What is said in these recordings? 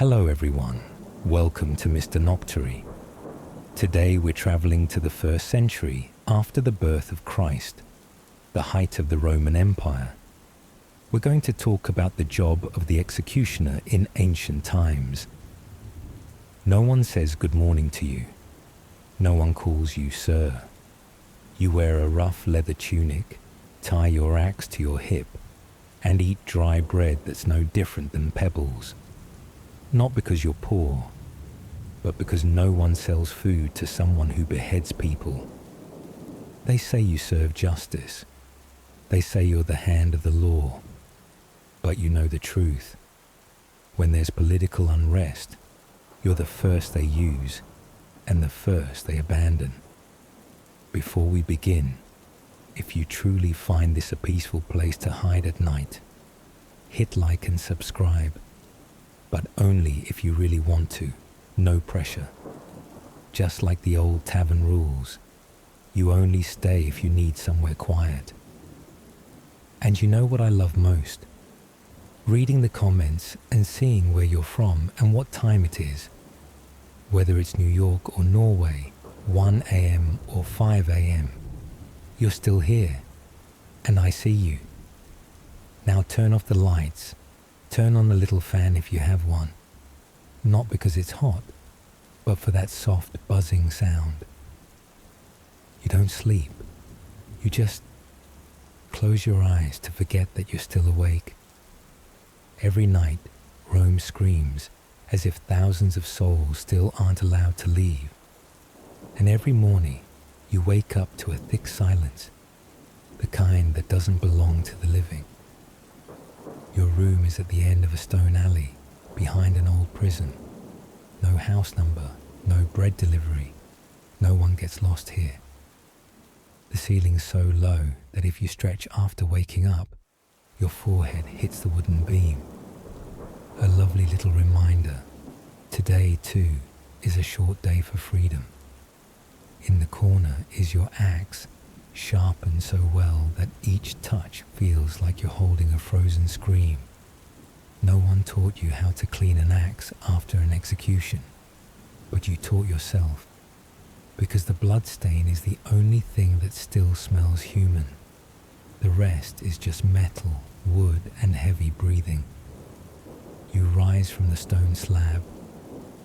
Hello everyone, welcome to Mr. Noctory. Today we're traveling to the 1st century after the birth of Christ, the height of the Roman Empire. We're going to talk about the job of the executioner in ancient times. No one says good morning to you. No one calls you sir. You wear a rough leather tunic, tie your axe to your hip, and eat dry bread that's no different than pebbles. Not because you're poor, but because no one sells food to someone who beheads people. They say you serve justice. They say you're the hand of the law. But you know the truth. When there's political unrest, you're the first they use and the first they abandon. Before we begin, if you truly find this a peaceful place to hide at night, hit like and subscribe, but only if you really want to, no pressure. Just like the old tavern rules, you only stay if you need somewhere quiet. And you know what I love most? Reading the comments and seeing where you're from and what time it is. Whether it's New York or Norway, 1 a.m. or 5 a.m. You're still here, and I see you. Now turn off the lights, turn on the little fan if you have one. Not because it's hot, but for that soft buzzing sound. You don't sleep, you just close your eyes to forget that you're still awake. Every night, Rome screams as if thousands of souls still aren't allowed to leave. And every morning, you wake up to a thick silence, the kind that doesn't belong to the living. Your room is at the end of a stone alley, behind an old prison. No house number, no bread delivery. No one gets lost here. The ceiling's so low that if you stretch after waking up, your forehead hits the wooden beam. A lovely little reminder. Today, too, is a short day for freedom. In the corner is your axe, sharpened so well that each touch feels like you're holding a frozen scream. No one taught you how to clean an axe after an execution, but you taught yourself, because the blood stain is the only thing that still smells human. The rest is just metal, wood, and heavy breathing. You rise from the stone slab.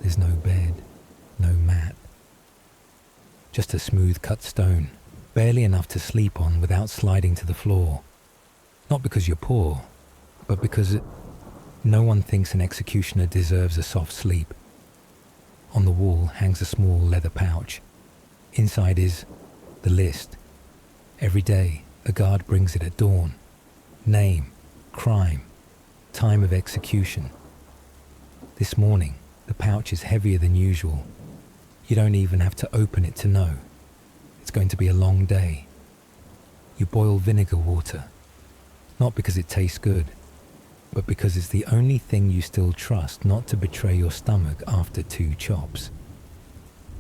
There's no bed, no mat. Just a smooth-cut stone, barely enough to sleep on without sliding to the floor. Not because you're poor, but because no one thinks an executioner deserves a soft sleep. On the wall hangs a small leather pouch. Inside is the list. Every day, a guard brings it at dawn. Name, crime, time of execution. This morning, the pouch is heavier than usual. You don't even have to open it to know. It's going to be a long day. You boil vinegar water, not because it tastes good, but because it's the only thing you still trust not to betray your stomach after 2 chops.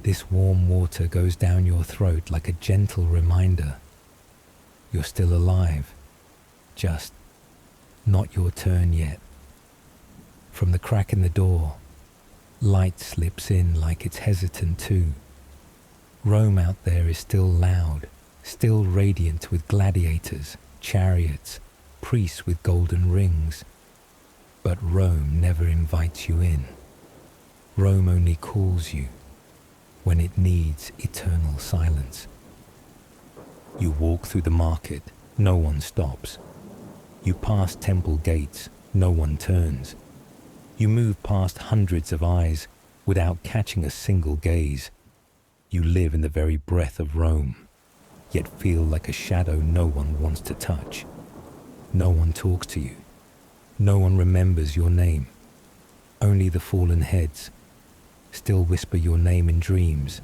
This warm water goes down your throat like a gentle reminder. You're still alive, just not your turn yet. From the crack in the door, light slips in like it's hesitant too. Rome out there is still loud, still radiant with gladiators, chariots, priests with golden rings. But Rome never invites you in. Rome only calls you when it needs eternal silence. You walk through the market, no one stops. You pass temple gates, no one turns. You move past hundreds of eyes without catching a single gaze. You live in the very breath of Rome, yet feel like a shadow no one wants to touch. No one talks to you. No one remembers your name. Only the fallen heads still whisper your name in dreams.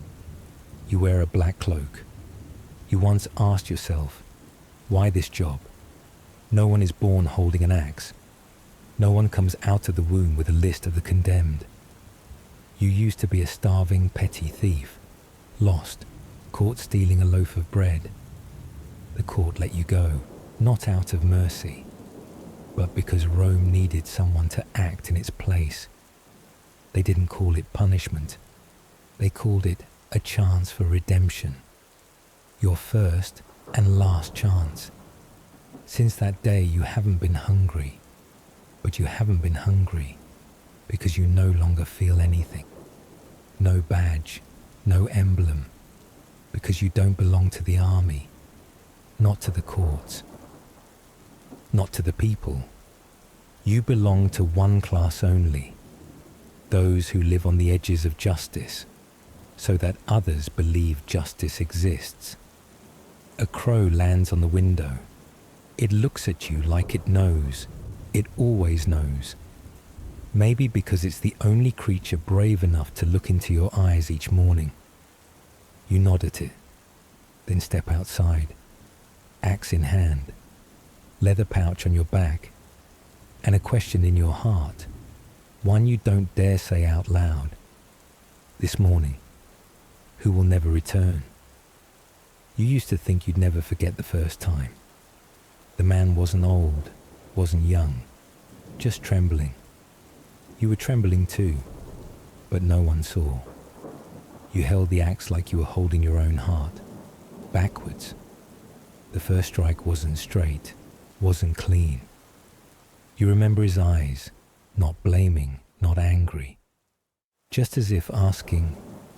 You wear a black cloak. You once asked yourself, why this job? No one is born holding an axe. No one comes out of the womb with a list of the condemned. You used to be a starving, petty thief, lost, caught stealing a loaf of bread. The court let you go, not out of mercy, but because Rome needed someone to act in its place. They didn't call it punishment. They called it a chance for redemption. Your first and last chance. Since that day you haven't been hungry, but you haven't been hungry because you no longer feel anything. No badge, no emblem, because you don't belong to the army, not to the courts, not to the people. You belong to one class only, those who live on the edges of justice, so that others believe justice exists. A crow lands on the window. It looks at you like it knows. It always knows. Maybe because it's the only creature brave enough to look into your eyes each morning. You nod at it, then step outside, axe in hand, leather pouch on your back, and a question in your heart, one you don't dare say out loud. This morning, who will never return? You used to think you'd never forget the first time. The man wasn't old, wasn't young, just trembling. You were trembling too, but no one saw. You held the axe like you were holding your own heart, backwards. The first strike wasn't straight, wasn't clean. You remember his eyes, not blaming, not angry, just as if asking,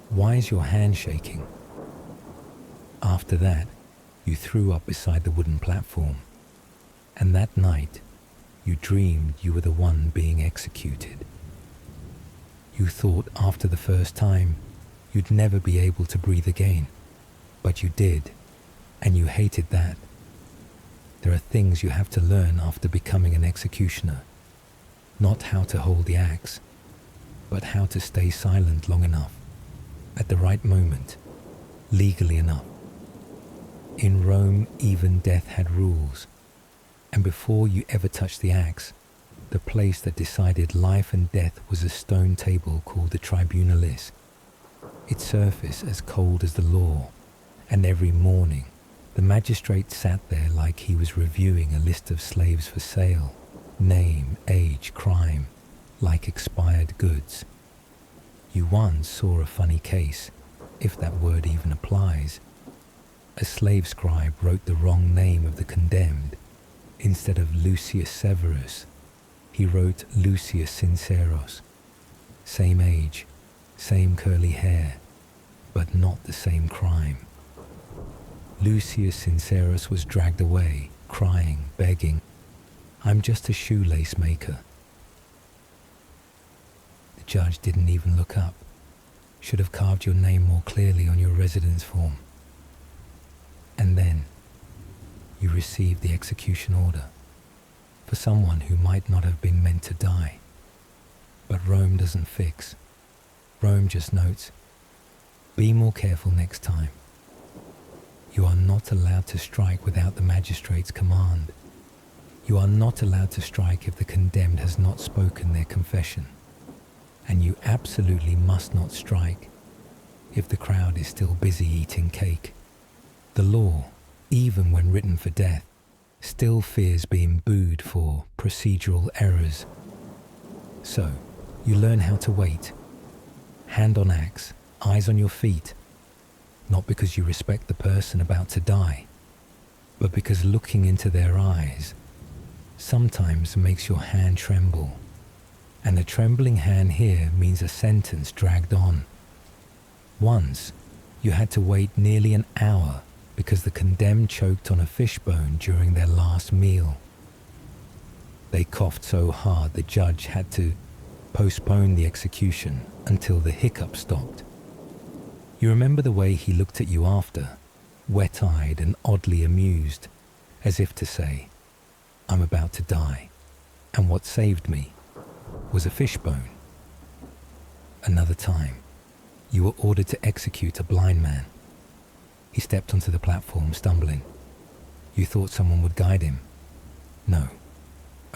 "Why is your hand shaking?" After that, you threw up beside the wooden platform, and that night, you dreamed you were the one being executed. You thought after the first time, you'd never be able to breathe again, but you did, and you hated that. There are things you have to learn after becoming an executioner, not how to hold the axe, but how to stay silent long enough, at the right moment, legally enough. In Rome, even death had rules, and before you ever touched the axe, the place that decided life and death was a stone table called the tribunalis, its surface as cold as the law, and every morning the magistrate sat there like he was reviewing a list of slaves for sale, name, age, crime, like expired goods. You once saw a funny case, if that word even applies. A slave scribe wrote the wrong name of the condemned. Instead of Lucius Severus, he wrote Lucius Sinceros. Same age, same curly hair, but not the same crime. Lucius Sincerus was dragged away, crying, begging, "I'm just a shoelace maker." The judge didn't even look up. Should have carved your name more clearly on your residence form. And then, you received the execution order for someone who might not have been meant to die. But Rome doesn't fix. Rome just notes, "Be more careful next time." You are not allowed to strike without the magistrate's command. You are not allowed to strike if the condemned has not spoken their confession. And you absolutely must not strike if the crowd is still busy eating cake. The law, even when written for death, still fears being booed for procedural errors. So, you learn how to wait. Hand on axe, eyes on your feet. Not because you respect the person about to die, but because looking into their eyes sometimes makes your hand tremble. And a trembling hand here means a sentence dragged on. Once, you had to wait nearly an hour because the condemned choked on a fishbone during their last meal. They coughed so hard the judge had to postpone the execution until the hiccup stopped. You remember the way he looked at you after, wet-eyed and oddly amused, as if to say, "I'm about to die, and what saved me was a fishbone." Another time, you were ordered to execute a blind man. He stepped onto the platform, stumbling. You thought someone would guide him. No,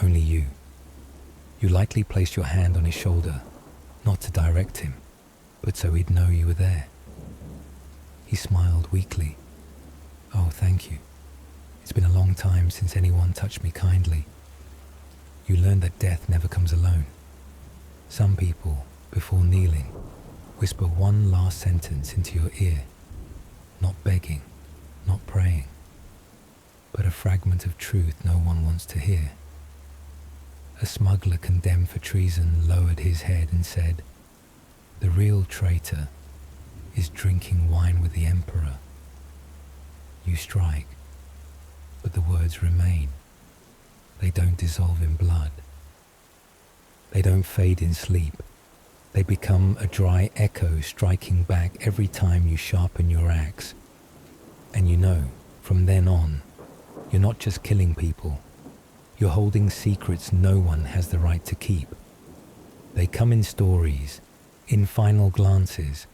only you. You lightly placed your hand on his shoulder, not to direct him, but so he'd know you were there. He smiled weakly. "Oh, thank you. It's been a long time since anyone touched me kindly." You learned that death never comes alone. Some people Before kneeling, whisper one last sentence into your ear, not begging, not praying, but a fragment of truth no one wants to hear. A smuggler condemned for treason lowered his head and said, "The real traitor is drinking wine with the emperor." You strike, but the words remain. They don't dissolve in blood. They don't fade in sleep. They become a dry echo striking back every time you sharpen your axe. And you know, from then on, you're not just killing people. You're holding secrets no one has the right to keep. They come in stories, in final glances,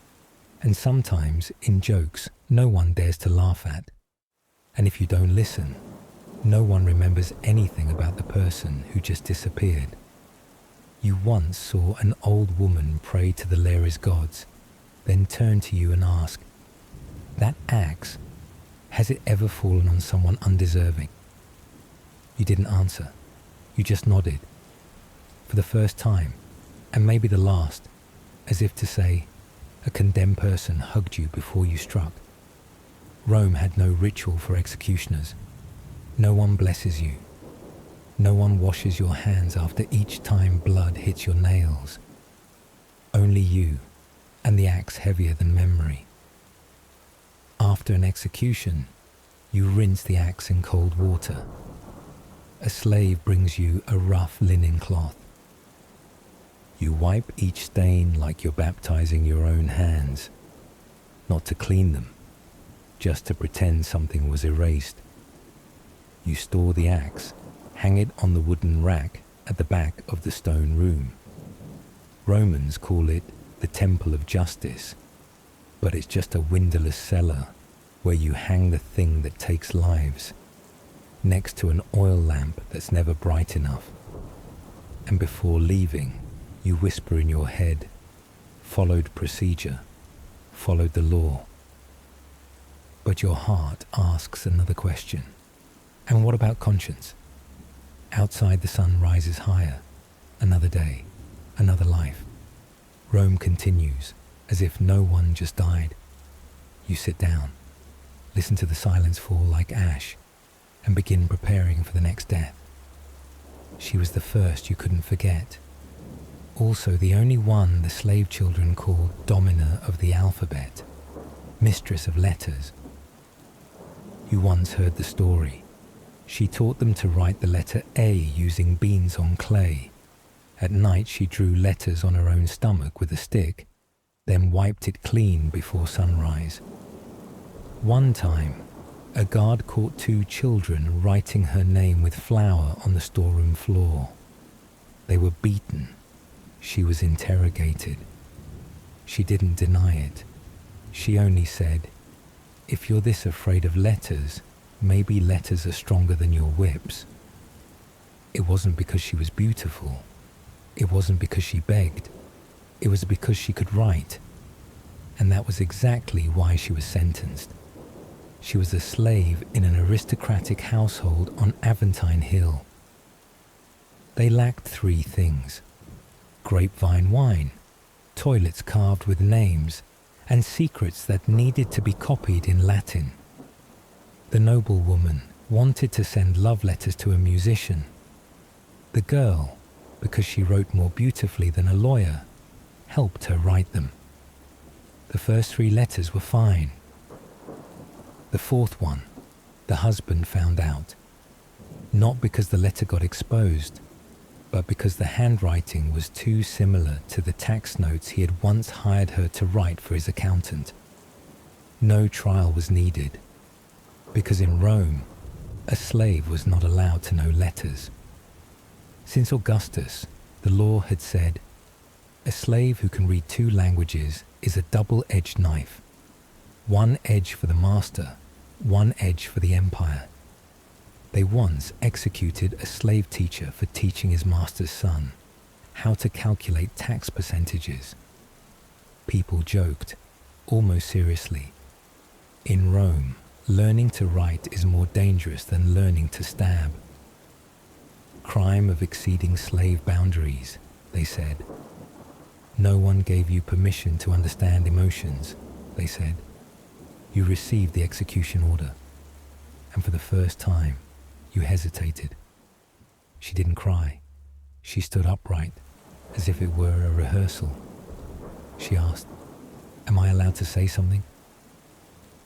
and sometimes in jokes no one dares to laugh at. And if you don't listen, no one remembers anything about the person who just disappeared. You once saw an old woman pray to the Lares gods, then turn to you and ask, "That axe, has it ever fallen on someone undeserving?" You didn't answer. You just nodded. For the first time, and maybe the last, as if to say, a condemned person hugged you before you struck. Rome had no ritual for executioners. No one blesses you. No one washes your hands after each time blood hits your nails. Only you, and the axe heavier than memory. After an execution, you rinse the axe in cold water. A slave brings you a rough linen cloth. You wipe each stain like you're baptizing your own hands, not to clean them, just to pretend something was erased. You store the axe, hang it on the wooden rack at the back of the stone room. Romans call it the Temple of Justice, but it's just a windowless cellar where you hang the thing that takes lives, next to an oil lamp that's never bright enough. And before leaving, you whisper in your head, "Followed procedure, followed the law." But your heart asks another question. And what about conscience? Outside the sun rises higher. Another day, another life. Rome continues, as if no one just died. You sit down, listen to the silence fall like ash, and begin preparing for the next death. She was the first you couldn't forget. Also the only one the slave children called Domina of the alphabet, mistress of letters. You once heard the story. She taught them to write the letter A using beans on clay. At night she drew letters on her own stomach with a stick, then wiped it clean before sunrise. One time, a guard caught two children writing her name with flour on the storeroom floor. They were beaten. She was interrogated. She didn't deny it. She only said, "If you're this afraid of letters, maybe letters are stronger than your whips." It wasn't because she was beautiful. It wasn't because she begged. It was because she could write. And that was exactly why she was sentenced. She was a slave in an aristocratic household on Aventine Hill. They lacked three things: grapevine wine, toilets carved with names, and secrets that needed to be copied in Latin. The noblewoman wanted to send love letters to a musician. The girl, because she wrote more beautifully than a lawyer, helped her write them. The first three letters were fine. The fourth one, the husband found out. Not because the letter got exposed, but because the handwriting was too similar to the tax notes he had once hired her to write for his accountant. No trial was needed, because in Rome, a slave was not allowed to know letters. Since Augustus, the law had said, a slave who can read two languages is a double-edged knife. One edge for the master, one edge for the empire. They once executed a slave teacher for teaching his master's son how to calculate tax percentages. People joked, almost seriously. In Rome, learning to write is more dangerous than learning to stab. Crime of exceeding slave boundaries, they said. No one gave you permission to understand emotions, they said. You received the execution order, and for the first time, you hesitated. She didn't cry. She stood upright, as if it were a rehearsal. She asked, "Am I allowed to say something?"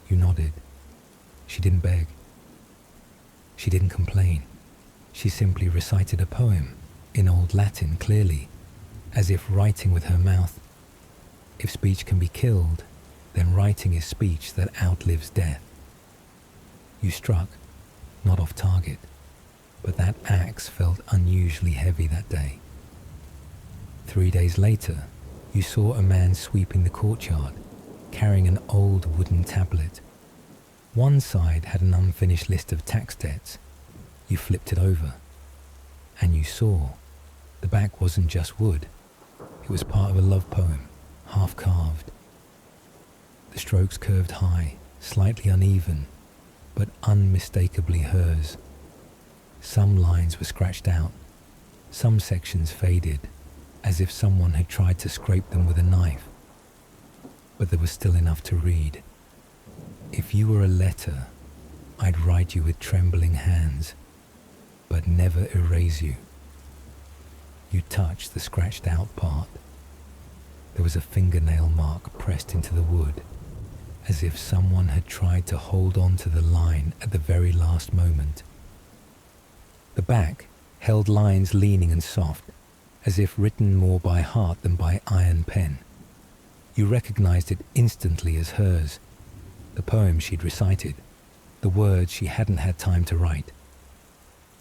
You nodded. She didn't beg. She didn't complain. She simply recited a poem, in Old Latin clearly, as if writing with her mouth. If speech can be killed, then writing is speech that outlives death. You struck, not off target, but that axe felt unusually heavy that day. 3 days later, you saw a man sweeping the courtyard, carrying an old wooden tablet. One side had an unfinished list of tax debts. You flipped it over, and you saw the back wasn't just wood. It was part of a love poem, half carved. The strokes curved high, slightly uneven, but unmistakably hers. Some lines were scratched out, some sections faded, as if someone had tried to scrape them with a knife. But there was still enough to read. If you were a letter, I'd write you with trembling hands, but never erase you. You touched the scratched out part. There was a fingernail mark pressed into the wood, as if someone had tried to hold on to the line at the very last moment. The back held lines leaning and soft, as if written more by heart than by iron pen. You recognized it instantly as hers, the poem she'd recited, the words she hadn't had time to write.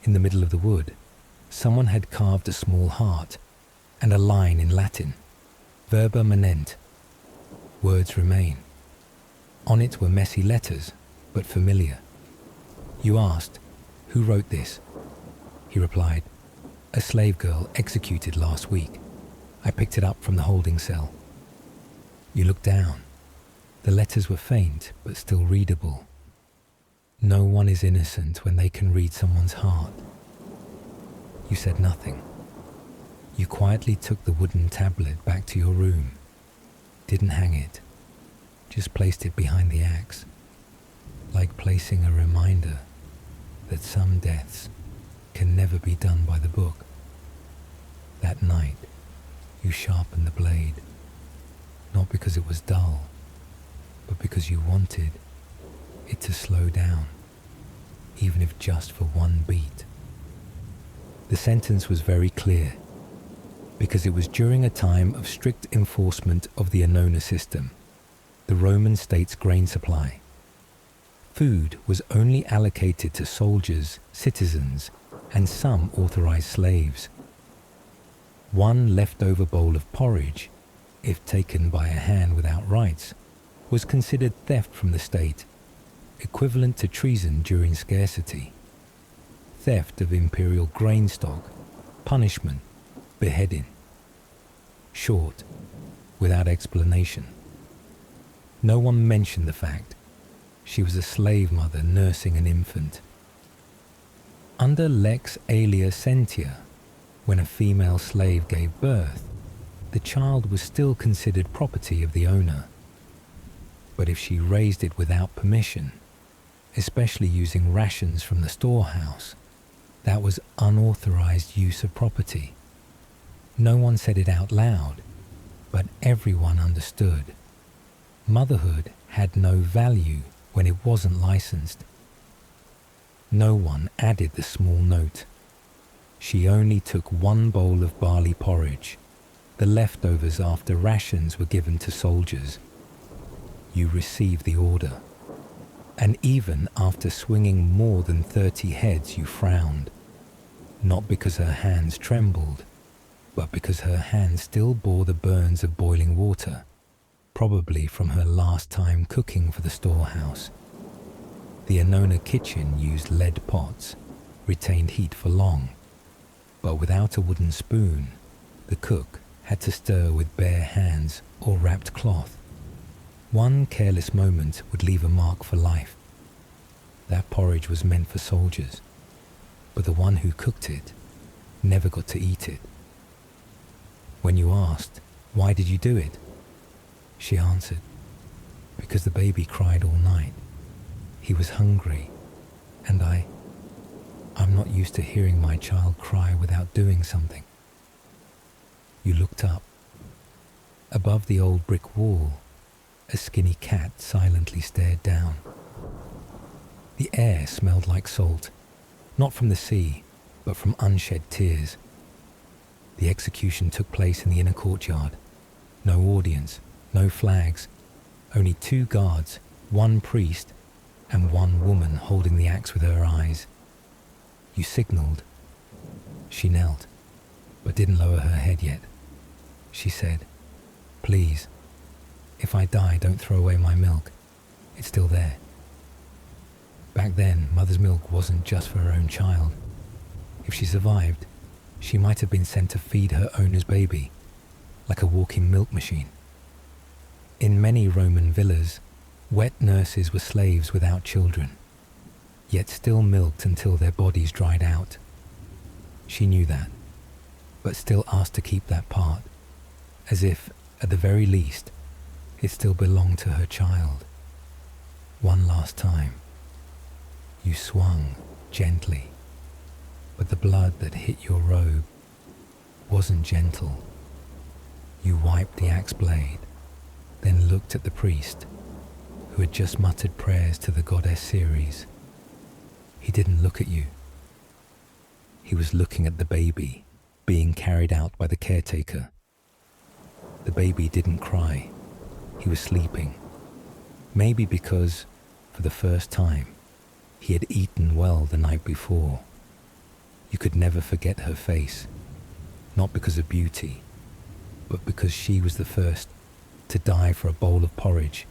In the middle of the wood, someone had carved a small heart and a line in Latin, verba manent. Words remain. On it were messy letters, but familiar. You asked, "Who wrote this?" He replied, "A slave girl executed last week. I picked it up from the holding cell." You looked down. The letters were faint, but still readable. No one is innocent when they can read someone's heart. You said nothing. You quietly took the wooden tablet back to your room. Didn't hang it. Just placed it behind the axe, like placing a reminder that some deaths can never be done by the book. That night, you sharpened the blade, not because it was dull, but because you wanted it to slow down, even if just for one beat. The sentence was very clear, because it was during a time of strict enforcement of the Annona system, the Roman state's grain supply. Food was only allocated to soldiers, citizens, and some authorized slaves. One leftover bowl of porridge, if taken by a hand without rights, was considered theft from the state, equivalent to treason during scarcity. Theft of imperial grain stock, punishment, beheading. Short, without explanation. No one mentioned the fact she was a slave mother nursing an infant. Under Lex Alia Sentia, when a female slave gave birth, the child was still considered property of the owner. But if she raised it without permission, especially using rations from the storehouse, that was unauthorized use of property. No one said it out loud, but everyone understood. Motherhood had no value when it wasn't licensed. No one added the small note. She only took one bowl of barley porridge, the leftovers after rations were given to soldiers. You received the order, and even after swinging more than 30 heads you frowned, not because her hands trembled, but because her hands still bore the burns of boiling water, probably from her last time cooking for the storehouse. The Annona kitchen used lead pots, retained heat for long, but without a wooden spoon, the cook had to stir with bare hands or wrapped cloth. One careless moment would leave a mark for life. That porridge was meant for soldiers, but the one who cooked it never got to eat it. When you asked, Why did you do it? She answered, because the baby cried all night. He was hungry, and I'm not used to hearing my child cry without doing something. You looked up. Above the old brick wall, a skinny cat silently stared down. The air smelled like salt, not from the sea, but from unshed tears. The execution took place in the inner courtyard. No audience, no flags, only 2 guards, 1 priest, and 1 woman holding the axe with her eyes. You signaled. She knelt, but didn't lower her head yet. She said, "Please, if I die, don't throw away my milk. It's still there." Back then, mother's milk wasn't just for her own child. If she survived, she might have been sent to feed her owner's baby, like a walking milk machine. In many Roman villas, wet nurses were slaves without children, yet still milked until their bodies dried out. She knew that, but still asked to keep that part, as if, at the very least, it still belonged to her child. One last time, you swung gently, but the blood that hit your robe wasn't gentle. You wiped the axe blade, then looked at the priest, who had just muttered prayers to the goddess Ceres. He didn't look at you. He was looking at the baby being carried out by the caretaker. The baby didn't cry. He was sleeping. Maybe because, for the first time, he had eaten well the night before. You could never forget her face, not because of beauty, but because she was the first to die for a bowl of porridge,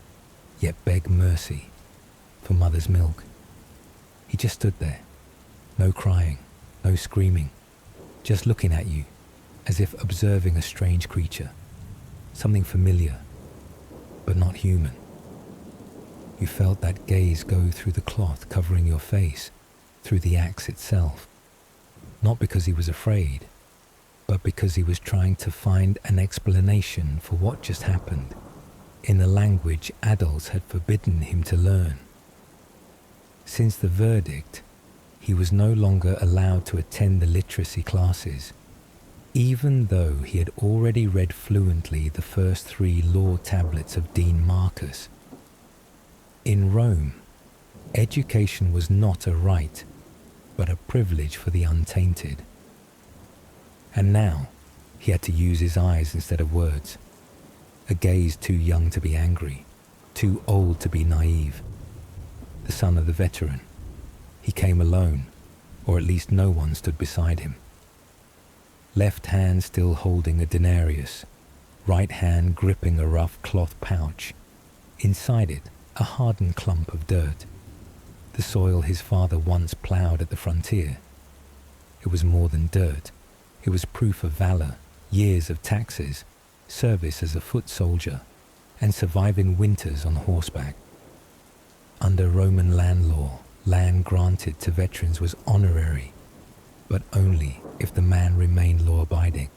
yet beg mercy for mother's milk. He just stood there, no crying, no screaming, just looking at you as if observing a strange creature, something familiar, but not human. You felt that gaze go through the cloth covering your face, through the axe itself, not because he was afraid, but because he was trying to find an explanation for what just happened in a language adults had forbidden him to learn. Since the verdict, he was no longer allowed to attend the literacy classes, even though he had already read fluently the first 3 law tablets of Dean Marcus. In Rome, education was not a right, but a privilege for the untainted. And now, he had to use his eyes instead of words. A gaze too young to be angry, too old to be naive. The son of the veteran. He came alone, or at least no one stood beside him. Left hand still holding a denarius, right hand gripping a rough cloth pouch. Inside it, a hardened clump of dirt. The soil his father once ploughed at the frontier. It was more than dirt. It was proof of valor, years of taxes, service as a foot soldier, and surviving winters on horseback. Under Roman land law, land granted to veterans was honorary, but only if the man remained law-abiding.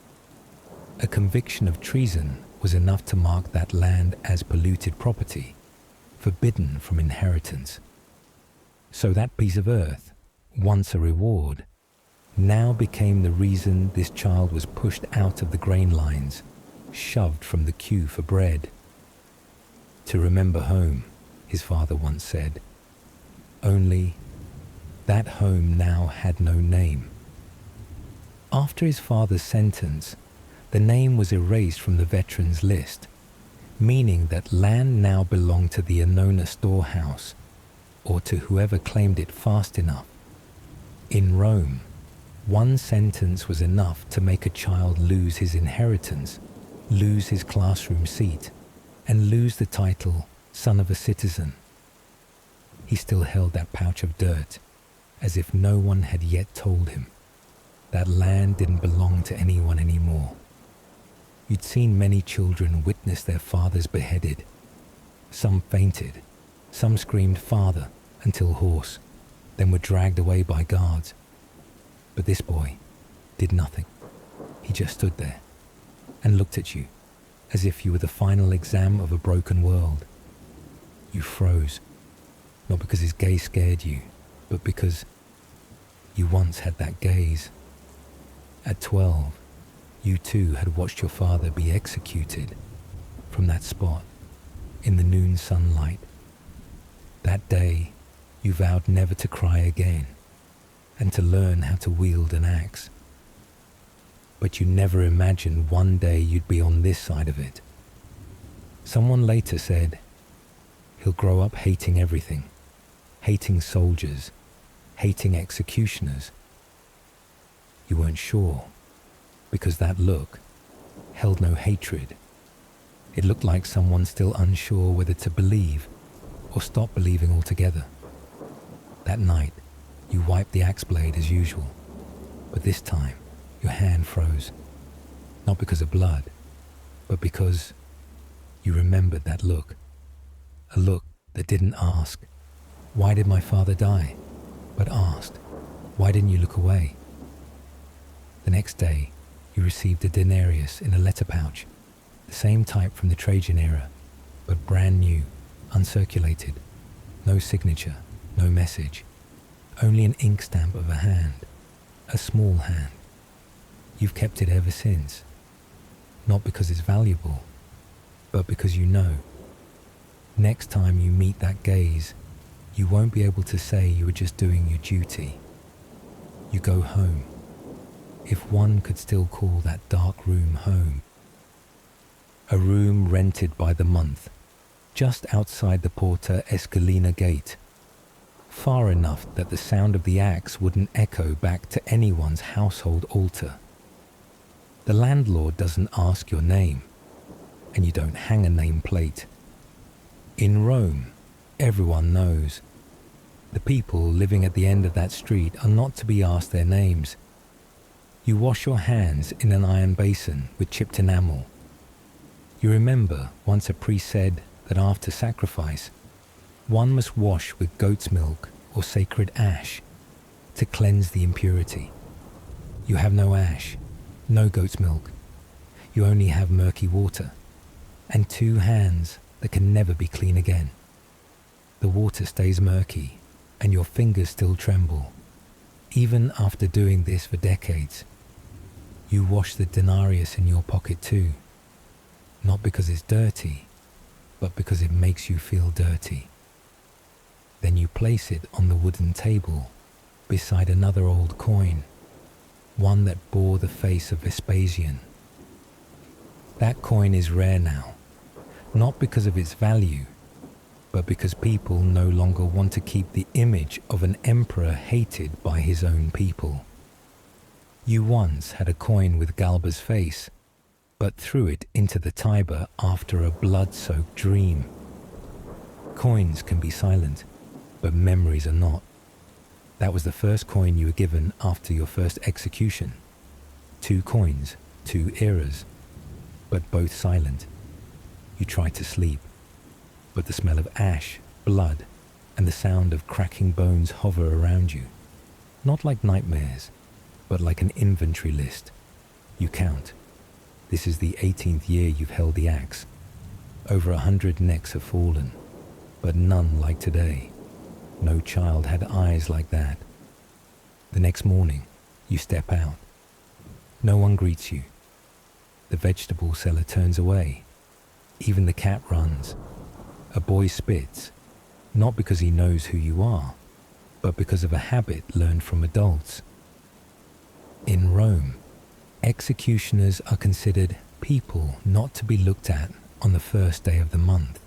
A conviction of treason was enough to mark that land as polluted property, forbidden from inheritance. So that piece of earth, once a reward, now became the reason this child was pushed out of the grain lines, shoved from the queue for bread. To remember home, his father once said. Only that home now had no name. After his father's sentence, the name was erased from the veterans' list, meaning that land now belonged to the Annona storehouse, or to whoever claimed it fast enough. In Rome, one sentence was enough to make a child lose his inheritance, lose his classroom seat, and lose the title son of a citizen. He still held that pouch of dirt, as if no one had yet told him that land didn't belong to anyone anymore. You'd seen many children witness their fathers beheaded. Some fainted, some screamed "father" until hoarse, then were dragged away by guards. But this boy did nothing. He just stood there and looked at you, as if you were the final exam of a broken world. You froze, not because his gaze scared you, but because you once had that gaze. At 12, you too had watched your father be executed from that spot in the noon sunlight. That day, you vowed never to cry again and to learn how to wield an axe. But you never imagined one day you'd be on this side of it. Someone later said, he'll grow up hating everything, hating soldiers, hating executioners. You weren't sure, because that look held no hatred. It looked like someone still unsure whether to believe or stop believing altogether. That night, you wiped the axe blade as usual, but this time, your hand froze. Not because of blood, but because you remembered that look. A look that didn't ask, "Why did my father die?" but asked, "Why didn't you look away?" The next day, you received a denarius in a letter pouch, the same type from the Trajan era, but brand new, uncirculated, no signature, no message, only an ink stamp of a hand, a small hand. You've kept it ever since, not because it's valuable, but because you know. Next time you meet that gaze, you won't be able to say you were just doing your duty. You go home, if one could still call that dark room home. A room rented by the month, just outside the Porta Escalina gate, far enough that the sound of the axe wouldn't echo back to anyone's household altar. The landlord doesn't ask your name, and you don't hang a nameplate. In Rome, everyone knows. The people living at the end of that street are not to be asked their names. You wash your hands in an iron basin with chipped enamel. You remember once a priest said that after sacrifice, one must wash with goat's milk or sacred ash to cleanse the impurity. You have no ash, no goat's milk. You only have murky water and two hands that can never be clean again. The water stays murky and your fingers still tremble, even after doing this for decades. You wash the denarius in your pocket too, not because it's dirty, but because it makes you feel dirty. Then you place it on the wooden table beside another old coin, one that bore the face of Vespasian. That coin is rare now, not because of its value, but because people no longer want to keep the image of an emperor hated by his own people. You once had a coin with Galba's face, but threw it into the Tiber after a blood-soaked dream. Coins can be silent, but memories are not. That was the first coin you were given after your first execution. 2 coins, 2 eras, but both silent. You tried to sleep, but the smell of ash, blood, and the sound of cracking bones hover around you. Not like nightmares, but like an inventory list. You count. This is the 18th year you've held the axe. Over 100 necks have fallen, but none like today. No child had eyes like that. The next morning, you step out. No one greets you. The vegetable seller turns away. Even the cat runs. A boy spits, not because he knows who you are, but because of a habit learned from adults. In Rome, executioners are considered people not to be looked at on the first day of the month,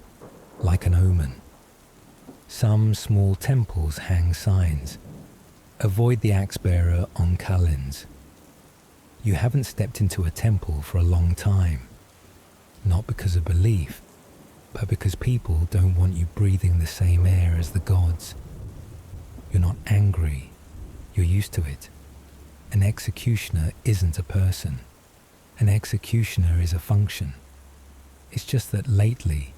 like an omen. Some small temples hang signs. Avoid the axe bearer on kalends. You haven't stepped into a temple for a long time, not because of belief, but because people don't want you breathing the same air as the gods. You're not angry, you're used to it. An executioner isn't a person. An executioner is a function. It's just that lately,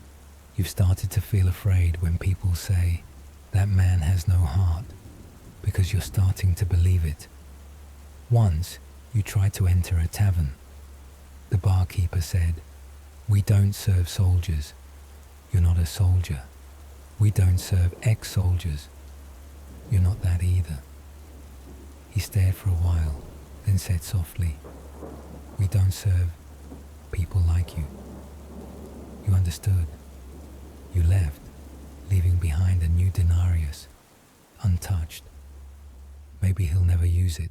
you've started to feel afraid when people say, "That man has no heart," because you're starting to believe it. Once, you tried to enter a tavern. The barkeeper said, We don't serve soldiers. You're not a soldier. We don't serve ex-soldiers. You're not that either. He stared for a while, then said softly, we don't serve people like you. You understood. You left, leaving behind a new denarius, untouched. Maybe he'll never use it,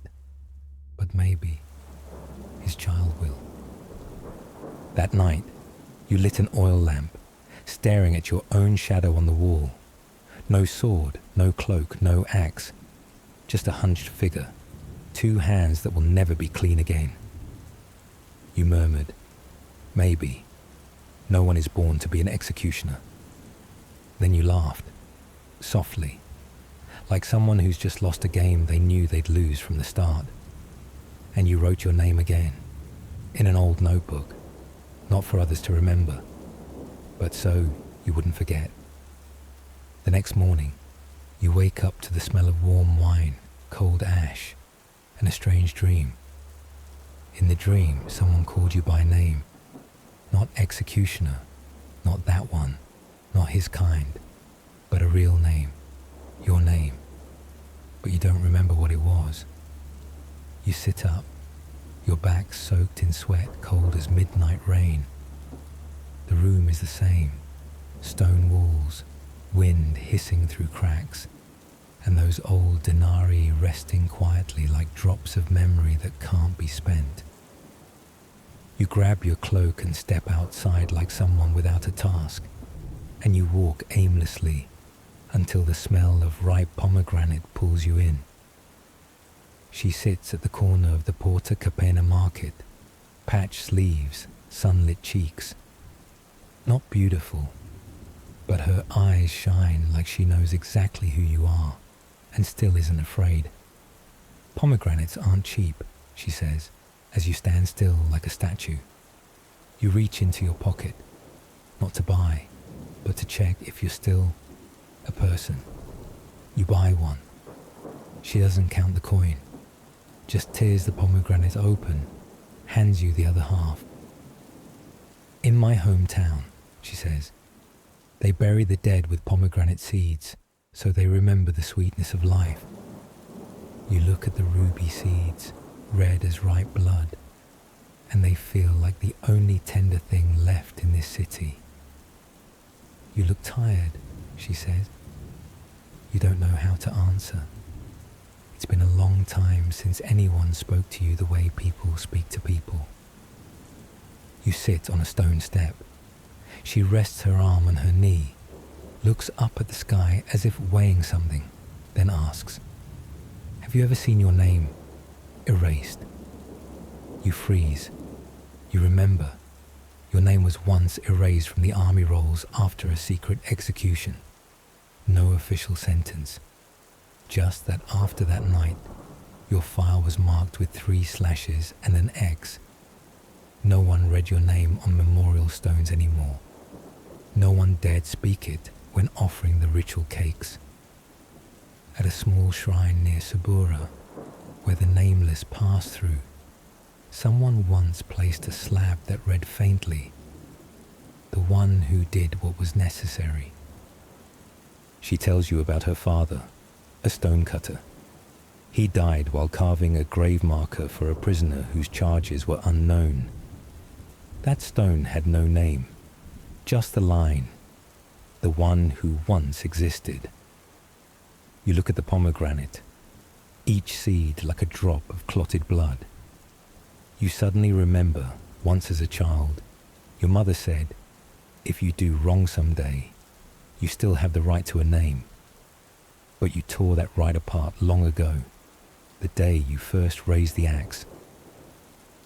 but maybe his child will. That night, you lit an oil lamp, staring at your own shadow on the wall. No sword, no cloak, no axe, just a hunched figure, 2 hands that will never be clean again. You murmured, maybe. No one is born to be an executioner. Then you laughed, softly, like someone who's just lost a game they knew they'd lose from the start. And you wrote your name again, in an old notebook, not for others to remember, but so you wouldn't forget. The next morning, you wake up to the smell of warm wine, cold ash, and a strange dream. In the dream, someone called you by name. Not executioner, not that one, not his kind, but a real name, your name. But you don't remember what it was. You sit up, your back soaked in sweat, cold as midnight rain. The room is the same, stone walls, wind hissing through cracks, and those old denarii resting quietly like drops of memory that can't be spent. You grab your cloak and step outside like someone without a task, and you walk aimlessly until the smell of ripe pomegranate pulls you in. She sits at the corner of the Porta Capena market, patched sleeves, sunlit cheeks. Not beautiful, but her eyes shine like she knows exactly who you are and still isn't afraid. Pomegranates aren't cheap, she says, as you stand still like a statue. You reach into your pocket, not to buy, but to check if you're still a person. You buy one. She doesn't count the coin, just tears the pomegranate open, hands you the other half. In my hometown, she says, they bury the dead with pomegranate seeds so they remember the sweetness of life. You look at the ruby seeds, red as ripe blood, and they feel like the only tender thing left in this city. You look tired, she says. You don't know how to answer. It's been a long time since anyone spoke to you the way people speak to people. You sit on a stone step. She rests her arm on her knee, looks up at the sky as if weighing something, then asks, have you ever seen your name erased? You freeze. You remember. Your name was once erased from the army rolls after a secret execution. No official sentence. Just that after that night, your file was marked with 3 slashes and an X. No one read your name on memorial stones anymore. No one dared speak it when offering the ritual cakes. At a small shrine near Sabura, where the nameless pass through, someone once placed a slab that read faintly, the one who did what was necessary. She tells you about her father, a stonecutter. He died while carving a grave marker for a prisoner whose charges were unknown. That stone had no name, just the line, the one who once existed. You look at the pomegranate, each seed like a drop of clotted blood. You suddenly remember, once as a child, your mother said, if you do wrong someday, you still have the right to a name. But you tore that right apart long ago, the day you first raised the axe.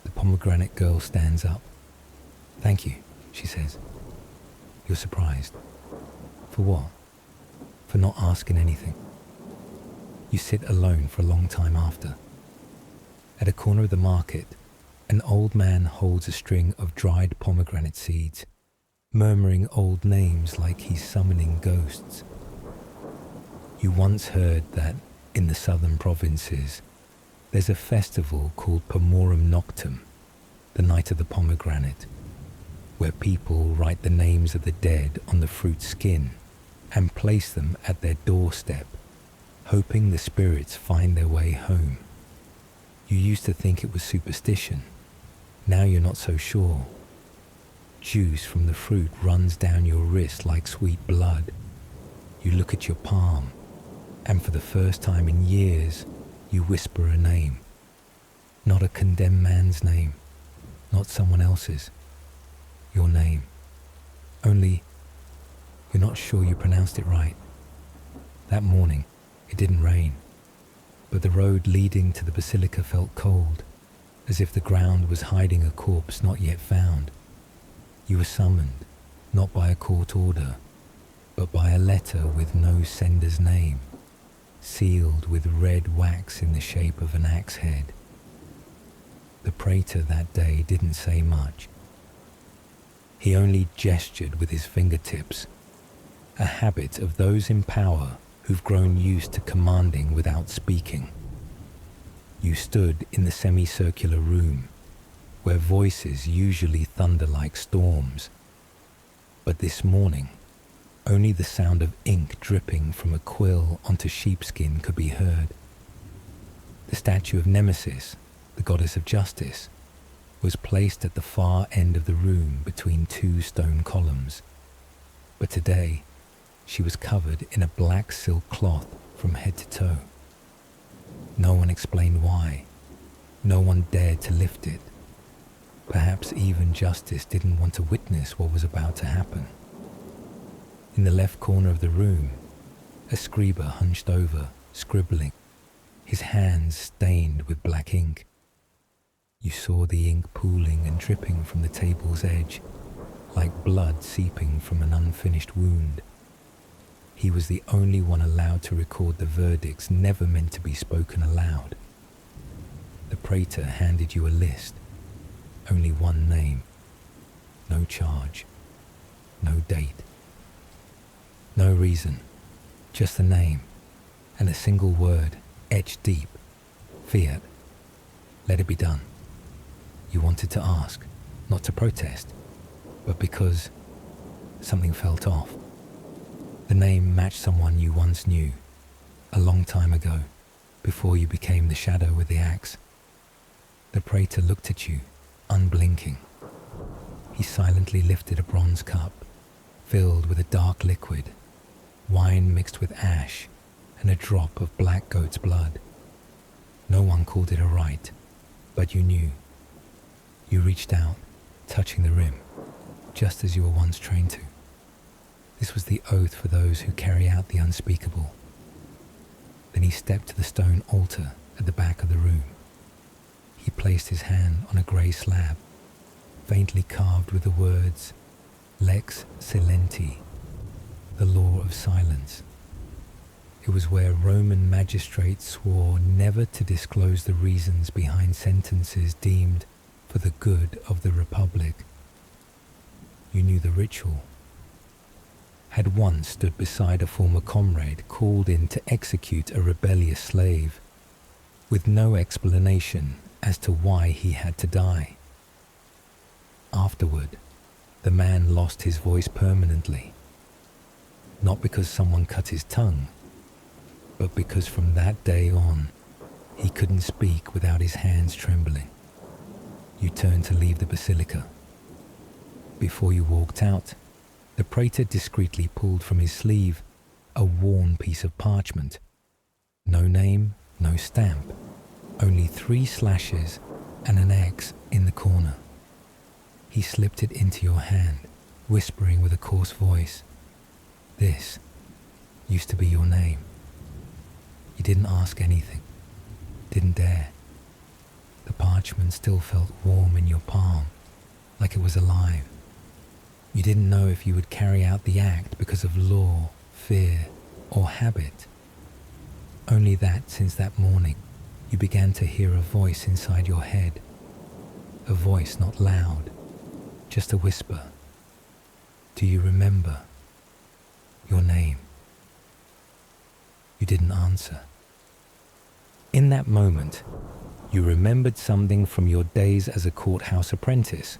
The pomegranate girl stands up. Thank you, she says. You're surprised. For what? For not asking anything. You sit alone for a long time after. At a corner of the market, an old man holds a string of dried pomegranate seeds, murmuring old names like he's summoning ghosts. You once heard that in the southern provinces, there's a festival called Pomorum Noctum, the night of the pomegranate. where people write the names of the dead on the fruit skin and place them at their doorstep, hoping the spirits find their way home. You used to think it was superstition. Now you're not so sure. Juice from the fruit runs down your wrist like sweet blood. You look at your palm, and for the first time in years, you whisper a name. Not a condemned man's name, not someone else's. Your name. Only, you're not sure you pronounced it right. That morning, it didn't rain, but the road leading to the basilica felt cold, as if the ground was hiding a corpse not yet found. You were summoned, not by a court order, but by a letter with no sender's name, sealed with red wax in the shape of an axe head. The praetor that day didn't say much. He only gestured with his fingertips, a habit of those in power who've grown used to commanding without speaking. You stood in the semicircular room, where voices usually thunder like storms. But this morning, only the sound of ink dripping from a quill onto sheepskin could be heard. The statue of Nemesis, the goddess of justice, was placed at the far end of the room between two stone columns. But today, she was covered in a black silk cloth from head to toe. No one explained why. No one dared to lift it. Perhaps even justice didn't want to witness what was about to happen. In the left corner of the room, a scribe hunched over, scribbling, his hands stained with black ink. You saw the ink pooling and dripping from the table's edge, like blood seeping from an unfinished wound. He was the only one allowed to record the verdicts never meant to be spoken aloud. The praetor handed you a list, only one name, no charge, no date, no reason, just the name and a single word etched deep, fiat. Let it be done. You wanted to ask, not to protest, but because something felt off. The name matched someone you once knew, a long time ago, before you became the shadow with the axe. The praetor looked at you, unblinking. He silently lifted a bronze cup, filled with a dark liquid, wine mixed with ash, and a drop of black goat's blood. No one called it a rite, but you knew. You reached out, touching the rim, just as you were once trained to. This was the oath for those who carry out the unspeakable. Then he stepped to the stone altar at the back of the room. He placed his hand on a grey slab, faintly carved with the words, Lex Silenti, the law of silence. It was where Roman magistrates swore never to disclose the reasons behind sentences deemed for the good of the Republic. You knew the ritual. Had once stood beside a former comrade called in to execute a rebellious slave, with no explanation as to why he had to die. Afterward, the man lost his voice permanently, not because someone cut his tongue, but because from that day on, he couldn't speak without his hands trembling. You turned to leave the basilica. Before you walked out, the praetor discreetly pulled from his sleeve a worn piece of parchment. No name, no stamp, only 3 slashes and an X in the corner. He slipped it into your hand, whispering with a coarse voice, "This used to be your name." You didn't ask anything, didn't dare. The parchment still felt warm in your palm, like it was alive. You didn't know if you would carry out the act because of law, fear, or habit. Only that since that morning, you began to hear a voice inside your head. A voice not loud, just a whisper. Do you remember your name? You didn't answer. In that moment, you remembered something from your days as a courthouse apprentice.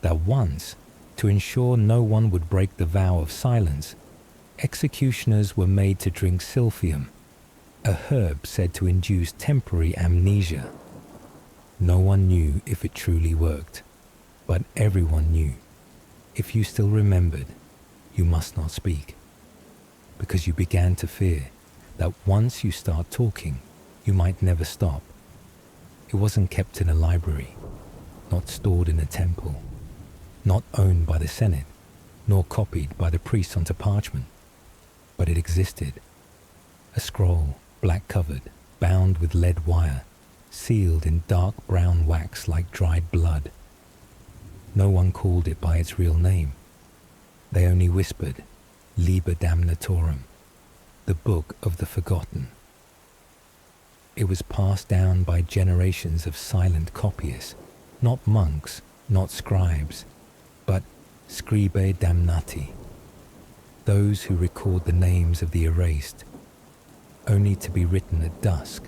that once, to ensure no one would break the vow of silence, executioners were made to drink silphium, a herb said to induce temporary amnesia. No one knew if it truly worked, but everyone knew. If you still remembered, you must not speak, because you began to fear that once you start talking, you might never stop. It wasn't kept in a library, not stored in a temple, not owned by the Senate, nor copied by the priests onto parchment, but it existed. A scroll, black-covered, bound with lead wire, sealed in dark brown wax like dried blood. No one called it by its real name. They only whispered, Liber Damnatorum, the book of the forgotten. It was passed down by generations of silent copyists, not monks, not scribes, but scribae damnati, those who record the names of the erased, only to be written at dusk.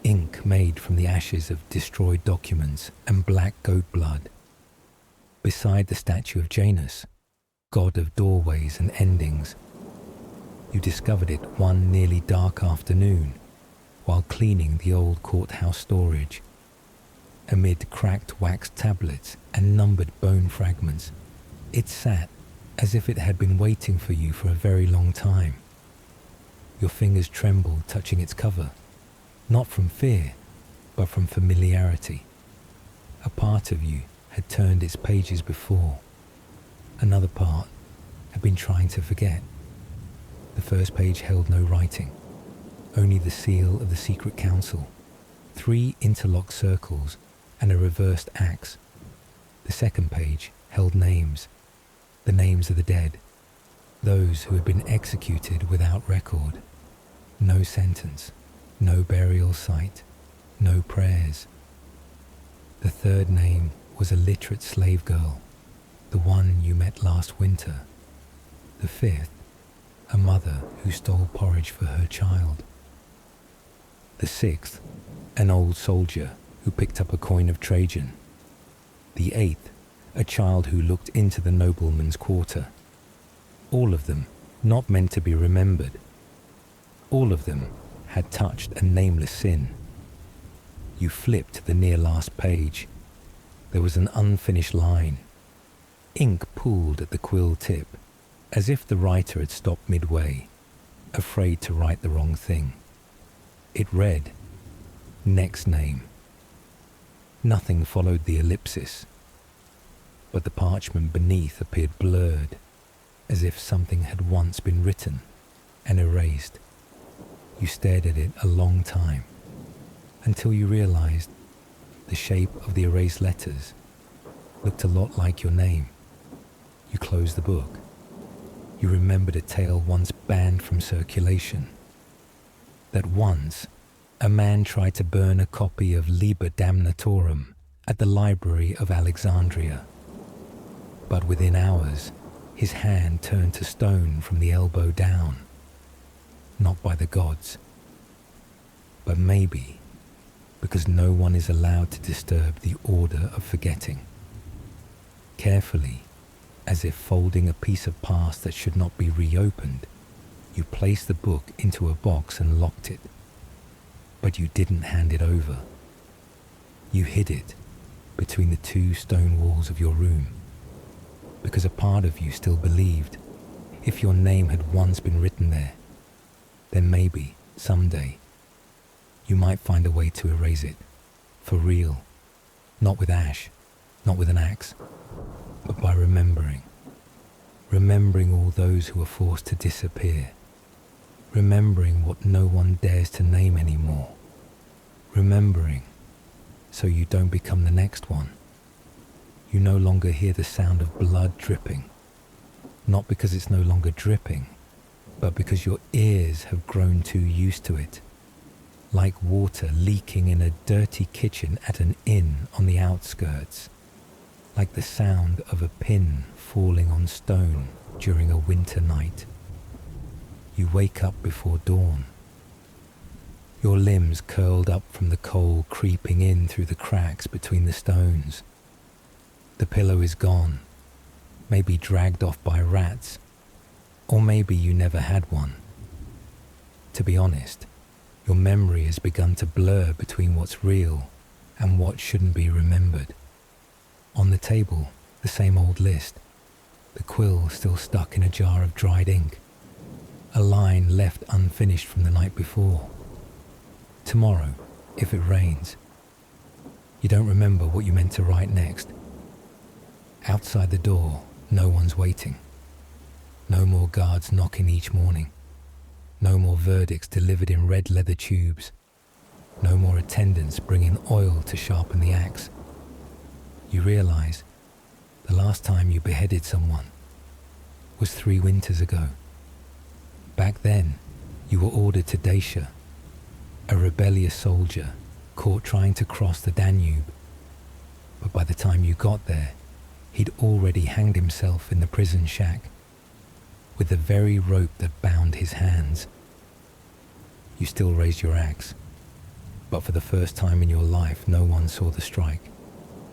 Ink made from the ashes of destroyed documents and black goat blood. Beside the statue of Janus, god of doorways and endings, you discovered it one nearly dark afternoon while cleaning the old courthouse storage. Amid cracked wax tablets and numbered bone fragments, it sat as if it had been waiting for you for a very long time. Your fingers trembled touching its cover, not from fear, but from familiarity. A part of you had turned its pages before. Another part had been trying to forget. The first page held no writing, only the seal of the secret council, 3 interlocked circles and a reversed axe. The second page held names, the names of the dead, those who had been executed without record. No sentence, no burial site, no prayers. The third name was a literate slave girl, the one you met last winter. The fifth, a mother who stole porridge for her child. The sixth, an old soldier who picked up a coin of Trajan. The eighth, a child who looked into the nobleman's quarter. All of them not meant to be remembered. All of them had touched a nameless sin. You flipped the near last page. There was an unfinished line. Ink pooled at the quill tip, as if the writer had stopped midway, afraid to write the wrong thing. It read, next name. Nothing followed the ellipsis, but the parchment beneath appeared blurred, as if something had once been written and erased. You stared at it a long time, until you realized the shape of the erased letters looked a lot like your name. You closed the book. You remembered a tale once banned from circulation. That once, a man tried to burn a copy of Liber Damnatorum at the Library of Alexandria. But within hours, his hand turned to stone from the elbow down. Not by the gods, but maybe because no one is allowed to disturb the order of forgetting. Carefully, as if folding a piece of past that should not be reopened, you placed the book into a box and locked it. But you didn't hand it over. You hid it between the 2 stone walls of your room, because a part of you still believed if your name had once been written there, then maybe, someday, you might find a way to erase it, for real, not with ash, not with an axe, but by remembering. Remembering all those who were forced to disappear. Remembering what no one dares to name anymore. Remembering, so you don't become the next one. You no longer hear the sound of blood dripping, not because it's no longer dripping, but because your ears have grown too used to it. Like water leaking in a dirty kitchen at an inn on the outskirts. Like the sound of a pin falling on stone during a winter night. You wake up before dawn. Your limbs curled up from the cold creeping in through the cracks between the stones. The pillow is gone, maybe dragged off by rats, or maybe you never had one. To be honest, your memory has begun to blur between what's real and what shouldn't be remembered. On the table, the same old list, the quill still stuck in a jar of dried ink, a line left unfinished from the night before. Tomorrow, if it rains. You don't remember what you meant to write next. Outside the door, no one's waiting. No more guards knocking each morning. No more verdicts delivered in red leather tubes. No more attendants bringing oil to sharpen the axe. You realize the last time you beheaded someone was 3 winters ago. Back then, you were ordered to Dacia, a rebellious soldier caught trying to cross the Danube. But by the time you got there, he'd already hanged himself in the prison shack with the very rope that bound his hands. You still raised your axe, but for the first time in your life, no one saw the strike.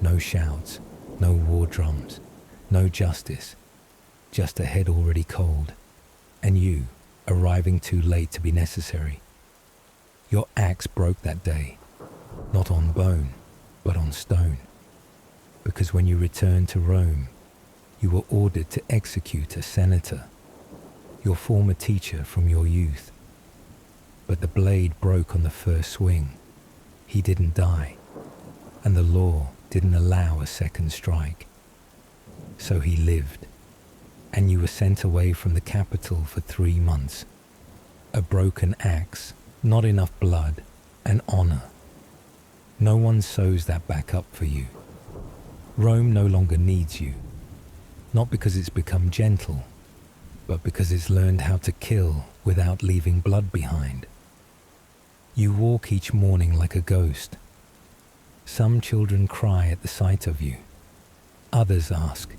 No shouts, no war drums, no justice, just a head already cold, and you arriving too late to be necessary. Your axe broke that day, not on bone, but on stone, because when you returned to Rome, you were ordered to execute a senator, your former teacher from your youth. But the blade broke on the first swing. He didn't die, and the law didn't allow a second strike. So he lived, and you were sent away from the capital for 3 months. A broken axe, not enough blood, and honor. No one sews that back up for you. Rome no longer needs you, not because it's become gentle, but because it's learned how to kill without leaving blood behind. You walk each morning like a ghost. Some children cry at the sight of you. Others ask,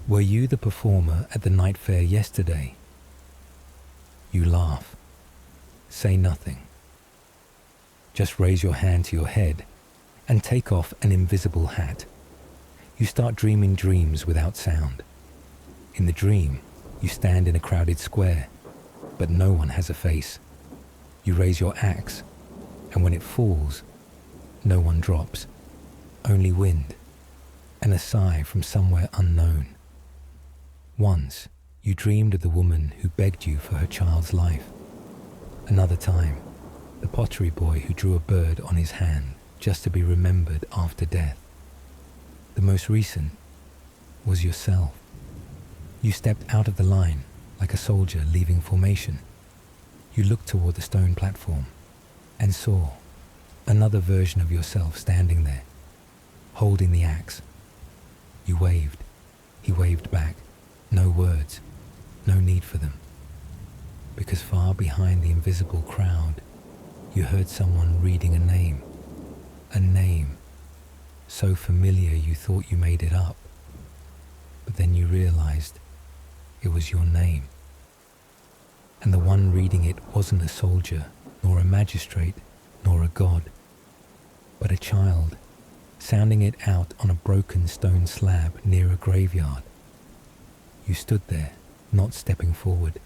"Were you the performer at the night fair yesterday?" You laugh. Say nothing. Just raise your hand to your head and take off an invisible hat. You start dreaming dreams without sound. In the dream, you stand in a crowded square, but no one has a face. You raise your axe, and when it falls, no one drops, only wind, and a sigh from somewhere unknown. Once, you dreamed of the woman who begged you for her child's life. Another time, the pottery boy who drew a bird on his hand just to be remembered after death. The most recent was yourself. You stepped out of the line like a soldier leaving formation. You looked toward the stone platform and saw another version of yourself standing there, holding the axe. You waved. He waved back. No words, no need for them. Because far behind the invisible crowd, you heard someone reading a name so familiar you thought you made it up. But then you realized it was your name. And the one reading it wasn't a soldier, nor a magistrate, nor a god, but a child, sounding it out on a broken stone slab near a graveyard. You stood there, not stepping forward,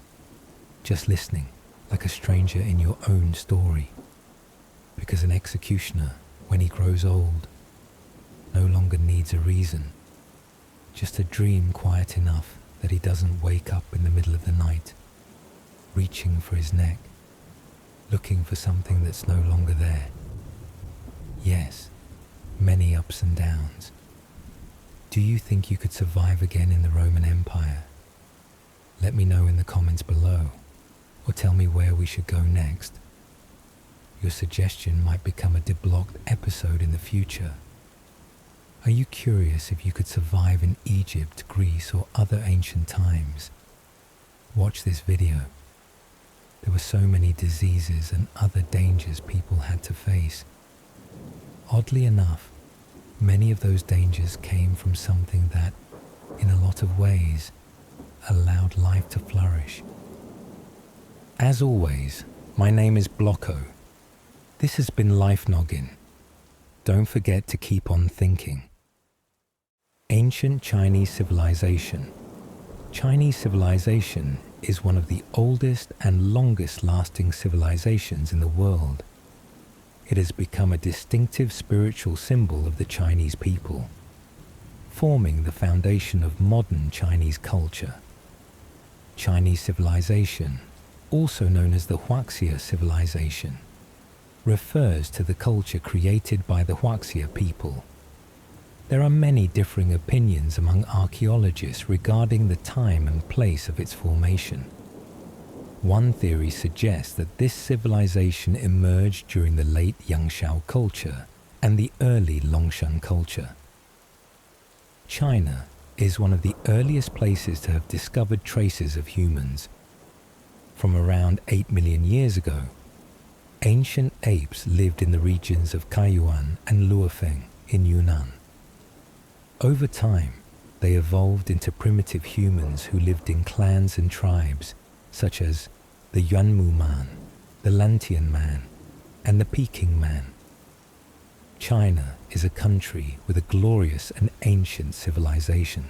just listening like a stranger in your own story. Because an executioner, when he grows old, no longer needs a reason, just a dream quiet enough that he doesn't wake up in the middle of the night, reaching for his neck, looking for something that's no longer there. Yes, many ups and downs. Do you think you could survive again in the Roman Empire? Let me know in the comments below, or tell me where we should go next. Your suggestion might become a deblocked episode in the future. Are you curious if you could survive in Egypt, Greece, or other ancient times? Watch this video. There were so many diseases and other dangers people had to face. Oddly enough, many of those dangers came from something that, in a lot of ways, allowed life to flourish. As always, my name is Blocko. This has been Life Noggin. Don't forget to keep on thinking. Ancient Chinese civilization. Chinese civilization is one of the oldest and longest-lasting civilizations in the world. It has become a distinctive spiritual symbol of the Chinese people, forming the foundation of modern Chinese culture. Chinese civilization, also known as the Huaxia civilization, refers to the culture created by the Huaxia people. There are many differing opinions among archaeologists regarding the time and place of its formation. One theory suggests that this civilization emerged during the late Yangshao culture and the early Longshan culture. China is one of the earliest places to have discovered traces of humans. From around 8 million years ago, ancient apes lived in the regions of Kaiyuan and Luofeng in Yunnan. Over time, they evolved into primitive humans who lived in clans and tribes, such as the Yuanmu man, the Lantian man, and the Peking man. China is a country with a glorious and ancient civilization.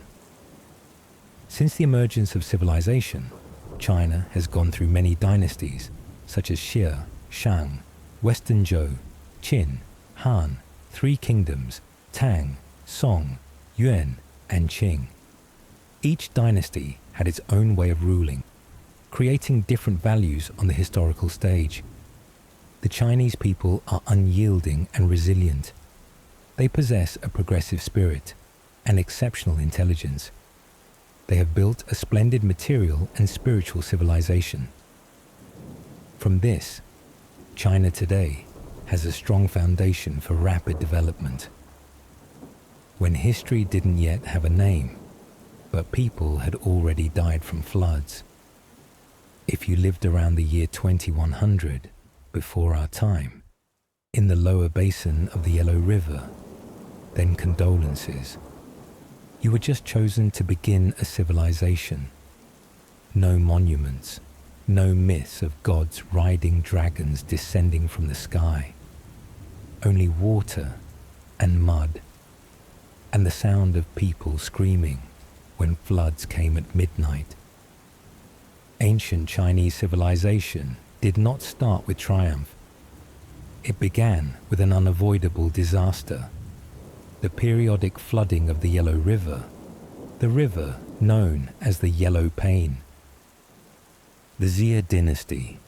Since the emergence of civilization, China has gone through many dynasties, such as Xia, Shang, Western Zhou, Qin, Han, Three Kingdoms, Tang, Song, Yuan, and Qing. Each dynasty had its own way of ruling, creating different values on the historical stage. The Chinese people are unyielding and resilient. They possess a progressive spirit and exceptional intelligence. They have built a splendid material and spiritual civilization. From this, China today has a strong foundation for rapid development. When history didn't yet have a name, but people had already died from floods. If you lived around the year 2100, before our time, in the lower basin of the Yellow River, then condolences. You were just chosen to begin a civilization. No monuments, no myths of gods riding dragons descending from the sky. Only water and mud, and the sound of people screaming when floods came at midnight. Ancient Chinese civilization did not start with triumph. It began with an unavoidable disaster, the periodic flooding of the Yellow River, the river known as the Yellow Pain. The Xia dynasty,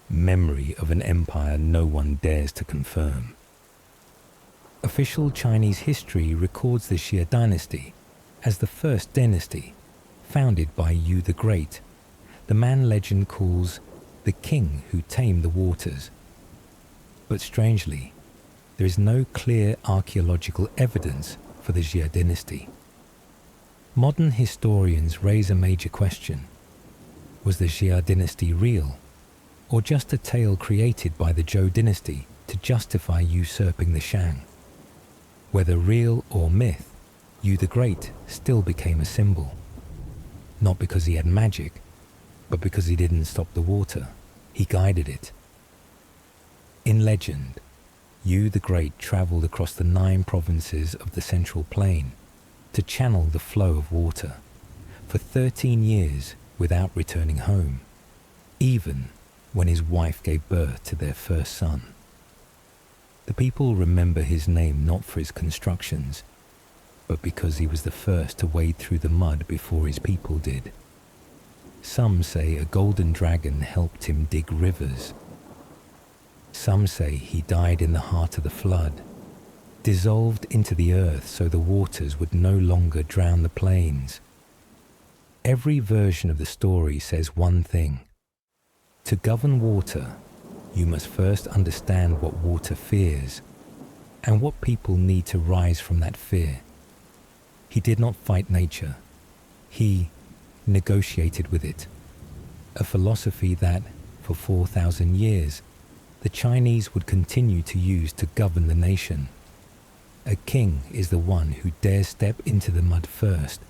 memory of an empire no one dares to confirm. Official Chinese history records the Xia dynasty as the first dynasty, founded by Yu the Great, the man legend calls the king who tamed the waters. But strangely, there is no clear archaeological evidence for the Xia dynasty. Modern historians raise a major question. Was the Xia dynasty real, or just a tale created by the Zhou dynasty to justify usurping the Shang? Whether real or myth, Yu the Great still became a symbol. Not because he had magic, but because he didn't stop the water, he guided it. In legend, Yu the Great traveled across the 9 provinces of the Central Plain to channel the flow of water for 13 years without returning home, even when his wife gave birth to their first son. The people remember his name not for his constructions, but because he was the first to wade through the mud before his people did. Some say a golden dragon helped him dig rivers. Some say he died in the heart of the flood, dissolved into the earth so the waters would no longer drown the plains. Every version of the story says one thing. To govern water, you must first understand what water fears and what people need to rise from that fear. He did not fight nature. He negotiated with it, a philosophy that, for 4,000 years, the Chinese would continue to use to govern the nation. A king is the one who dares step into the mud first.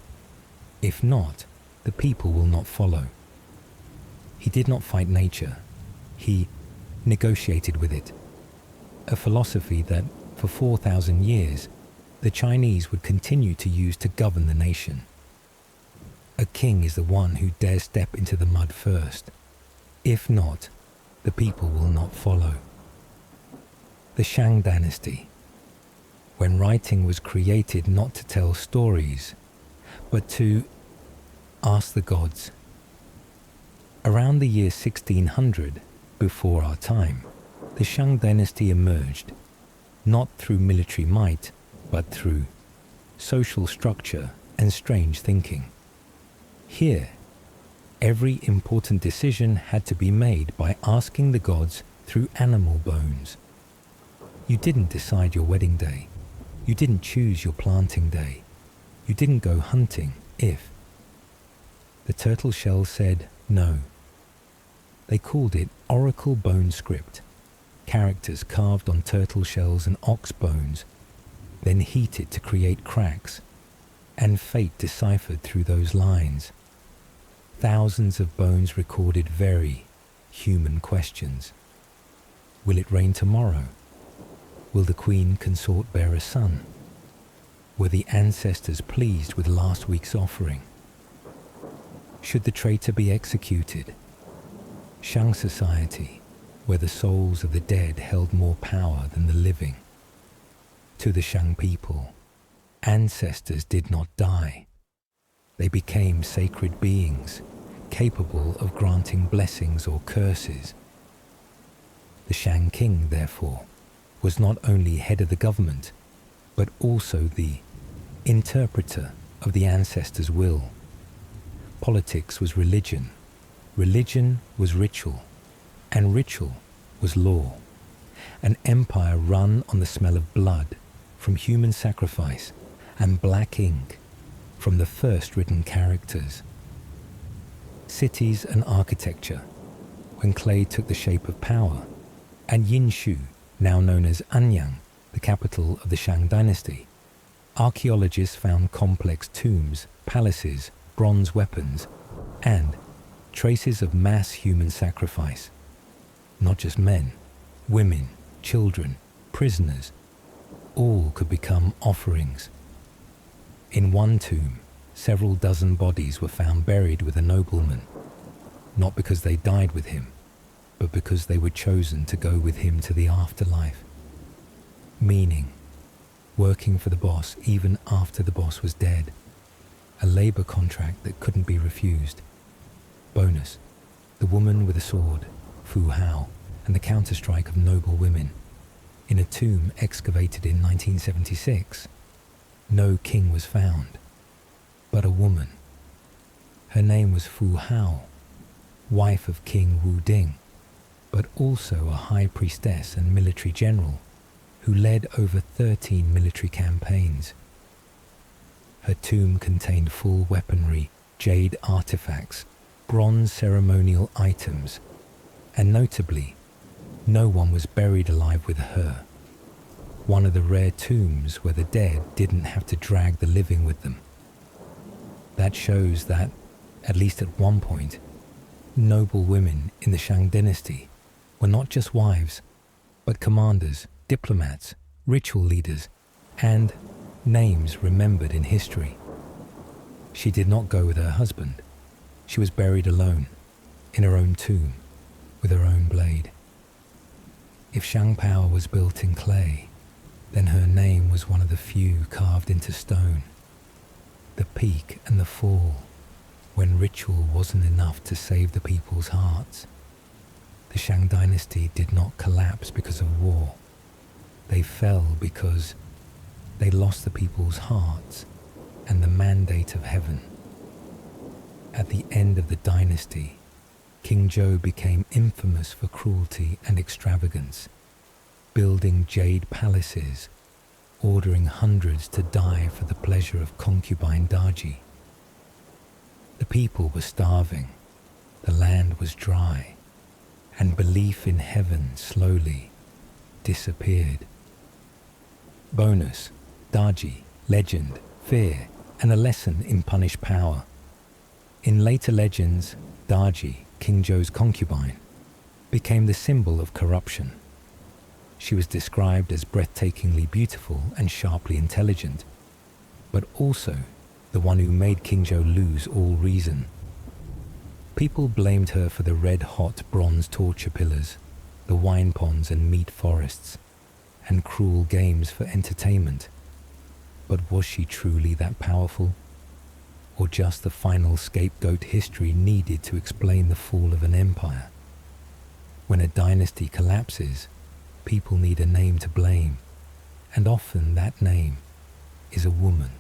If not, the people will not follow. He did not fight nature. He negotiated with it, a philosophy that, for 4,000 years, the Chinese would continue to use to govern the nation. A king is the one who dares step into the mud first. If not, the people will not follow. The Shang dynasty, when writing was created not to tell stories, but to ask the gods. Around the year 1600, before our time, the Shang dynasty emerged, not through military might, but through social structure and strange thinking. Here, every important decision had to be made by asking the gods through animal bones. You didn't decide your wedding day. You didn't choose your planting day. You didn't go hunting if. The turtle shell said no. They called it oracle bone script, characters carved on turtle shells and ox bones, then heated to create cracks, and fate deciphered through those lines. Thousands of bones recorded very human questions. Will it rain tomorrow? Will the queen consort bear a son? Were the ancestors pleased with last week's offering? Should the traitor be executed? Shang society, where the souls of the dead held more power than the living. To the Shang people, ancestors did not die. They became sacred beings, capable of granting blessings or curses. The Shang king, therefore, was not only head of the government, but also the interpreter of the ancestors' will. Politics was religion, religion was ritual, and ritual was law. An empire run on the smell of blood from human sacrifice and black ink from the first written characters. Cities and architecture, when clay took the shape of power, and Yinshu, now known as Anyang, the capital of the Shang dynasty, archaeologists found complex tombs, palaces, bronze weapons, and traces of mass human sacrifice. Not just men, women, children, prisoners, all could become offerings. In one tomb, several dozen bodies were found buried with a nobleman, not because they died with him, but because they were chosen to go with him to the afterlife. Meaning, working for the boss even after the boss was dead. A labor contract that couldn't be refused. Bonus, the woman with a sword, Fu Hao, and the counterstrike of noble women. In a tomb excavated in 1976, no king was found, but a woman. Her name was Fu Hao, wife of King Wu Ding, but also a high priestess and military general who led over 13 military campaigns. Her tomb contained full weaponry, jade artifacts, bronze ceremonial items, and notably, no one was buried alive with her. One of the rare tombs where the dead didn't have to drag the living with them. That shows that, at least at one point, noble women in the Shang dynasty were not just wives, but commanders, diplomats, ritual leaders, and names remembered in history. She did not go with her husband. She was buried alone, in her own tomb, with her own blade. If Shang power was built in clay, then her name was one of the few carved into stone. The peak and the fall, when ritual wasn't enough to save the people's hearts. The Shang dynasty did not collapse because of war. They fell because they lost the people's hearts and the mandate of heaven. At the end of the dynasty, King Zhou became infamous for cruelty and extravagance, building jade palaces, ordering hundreds to die for the pleasure of concubine Daji. The people were starving, the land was dry, and belief in heaven slowly disappeared. Bonus, Daji, legend, fear, and a lesson in punished power. In later legends, Daji, King Zhou's concubine, became the symbol of corruption. She was described as breathtakingly beautiful and sharply intelligent, but also the one who made King Zhou lose all reason. People blamed her for the red-hot bronze torture pillars, the wine ponds and meat forests, and cruel games for entertainment. But was she truly that powerful? Or just the final scapegoat history needed to explain the fall of an empire? When a dynasty collapses, people need a name to blame, and often that name is a woman.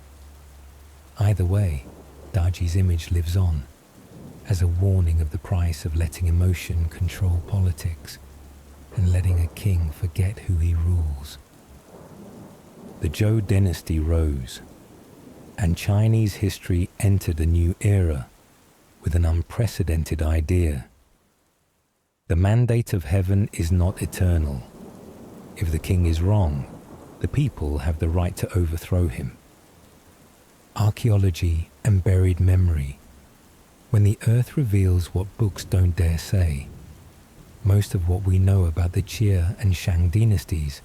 Either way, Daji's image lives on, as a warning of the price of letting emotion control politics and letting a king forget who he rules. The Zhou dynasty rose, and Chinese history entered a new era with an unprecedented idea. The mandate of heaven is not eternal. If the king is wrong, the people have the right to overthrow him. Archaeology and buried memory. When the earth reveals what books don't dare say, most of what we know about the Jia and Shang dynasties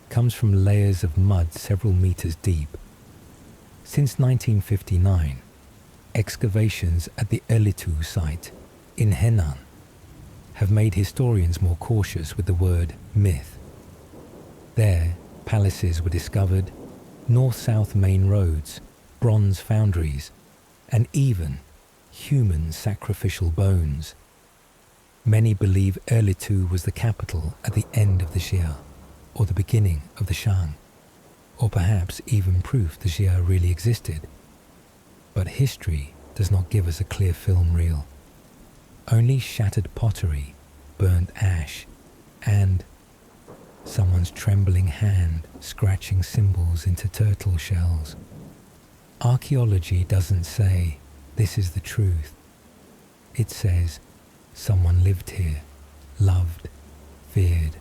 comes from layers of mud several meters deep. Since 1959, excavations at the Elitu site in Henan have made historians more cautious with the word myth. There, palaces were discovered, north-south main roads, bronze foundries, and even human sacrificial bones. Many believe Elitu was the capital at the end of the Jia, or the beginning of the Shang, or perhaps even proof the Jia really existed. But history does not give us a clear film reel. Only shattered pottery, burnt ash, and someone's trembling hand scratching symbols into turtle shells. Archaeology doesn't say, "This is the truth." It says, someone lived here, loved, feared,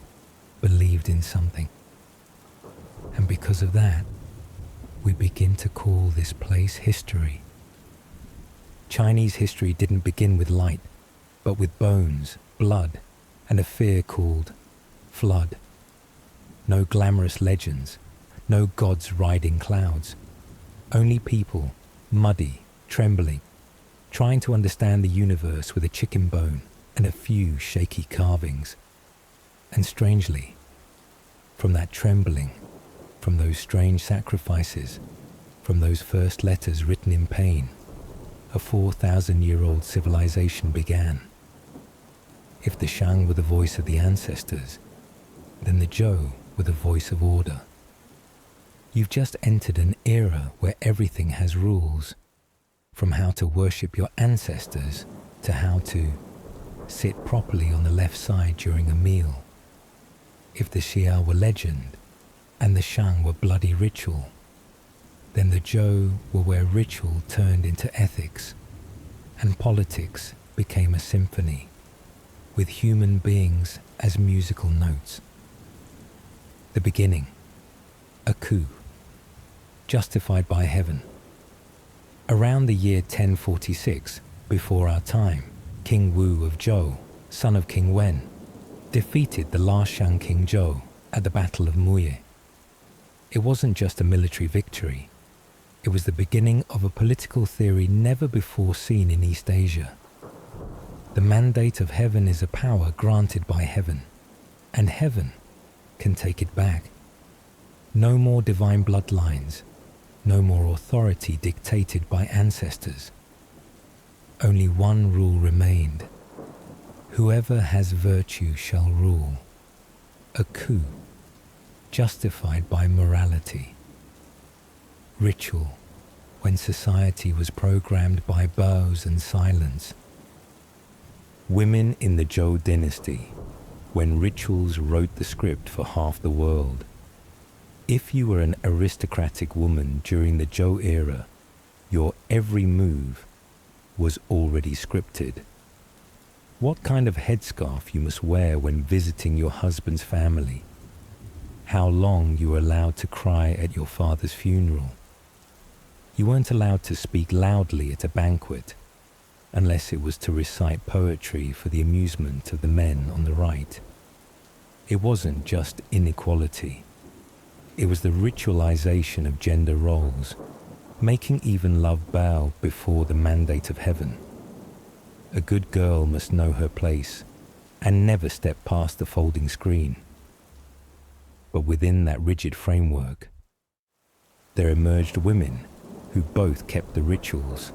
believed in something. And because of that, we begin to call this place history. Chinese history didn't begin with light, but with bones, blood, and a fear called flood. No glamorous legends, no gods riding clouds. Only people, muddy, trembling, trying to understand the universe with a chicken bone and a few shaky carvings. And strangely, from that trembling, from those strange sacrifices, from those first letters written in pain, a 4,000-year-old civilization began. If the Shang were the voice of the ancestors, then the Zhou were the voice of order. You've just entered an era where everything has rules, from how to worship your ancestors to how to sit properly on the left side during a meal. If the Xia were legend and the Shang were bloody ritual, then the Zhou were where ritual turned into ethics and politics became a symphony, with human beings as musical notes. The beginning, a coup, justified by heaven. Around the year 1046, before our time, King Wu of Zhou, son of King Wen, defeated the last Shang King Zhou at the Battle of Muye. It wasn't just a military victory. It was the beginning of a political theory never before seen in East Asia. The mandate of heaven is a power granted by heaven, and heaven can take it back. No more divine bloodlines, no more authority dictated by ancestors. Only one rule remained. Whoever has virtue shall rule. A coup, justified by morality. Ritual, when society was programmed by bows and silence. Women in the Zhou dynasty, when rituals wrote the script for half the world. If you were an aristocratic woman during the Zhou era, your every move was already scripted. What kind of headscarf you must wear when visiting your husband's family. How long you were allowed to cry at your father's funeral. You weren't allowed to speak loudly at a banquet, unless it was to recite poetry for the amusement of the men on the right. It wasn't just inequality. It was the ritualization of gender roles, making even love bow before the mandate of heaven. A good girl must know her place and never step past the folding screen. But within that rigid framework, there emerged women who both kept the rituals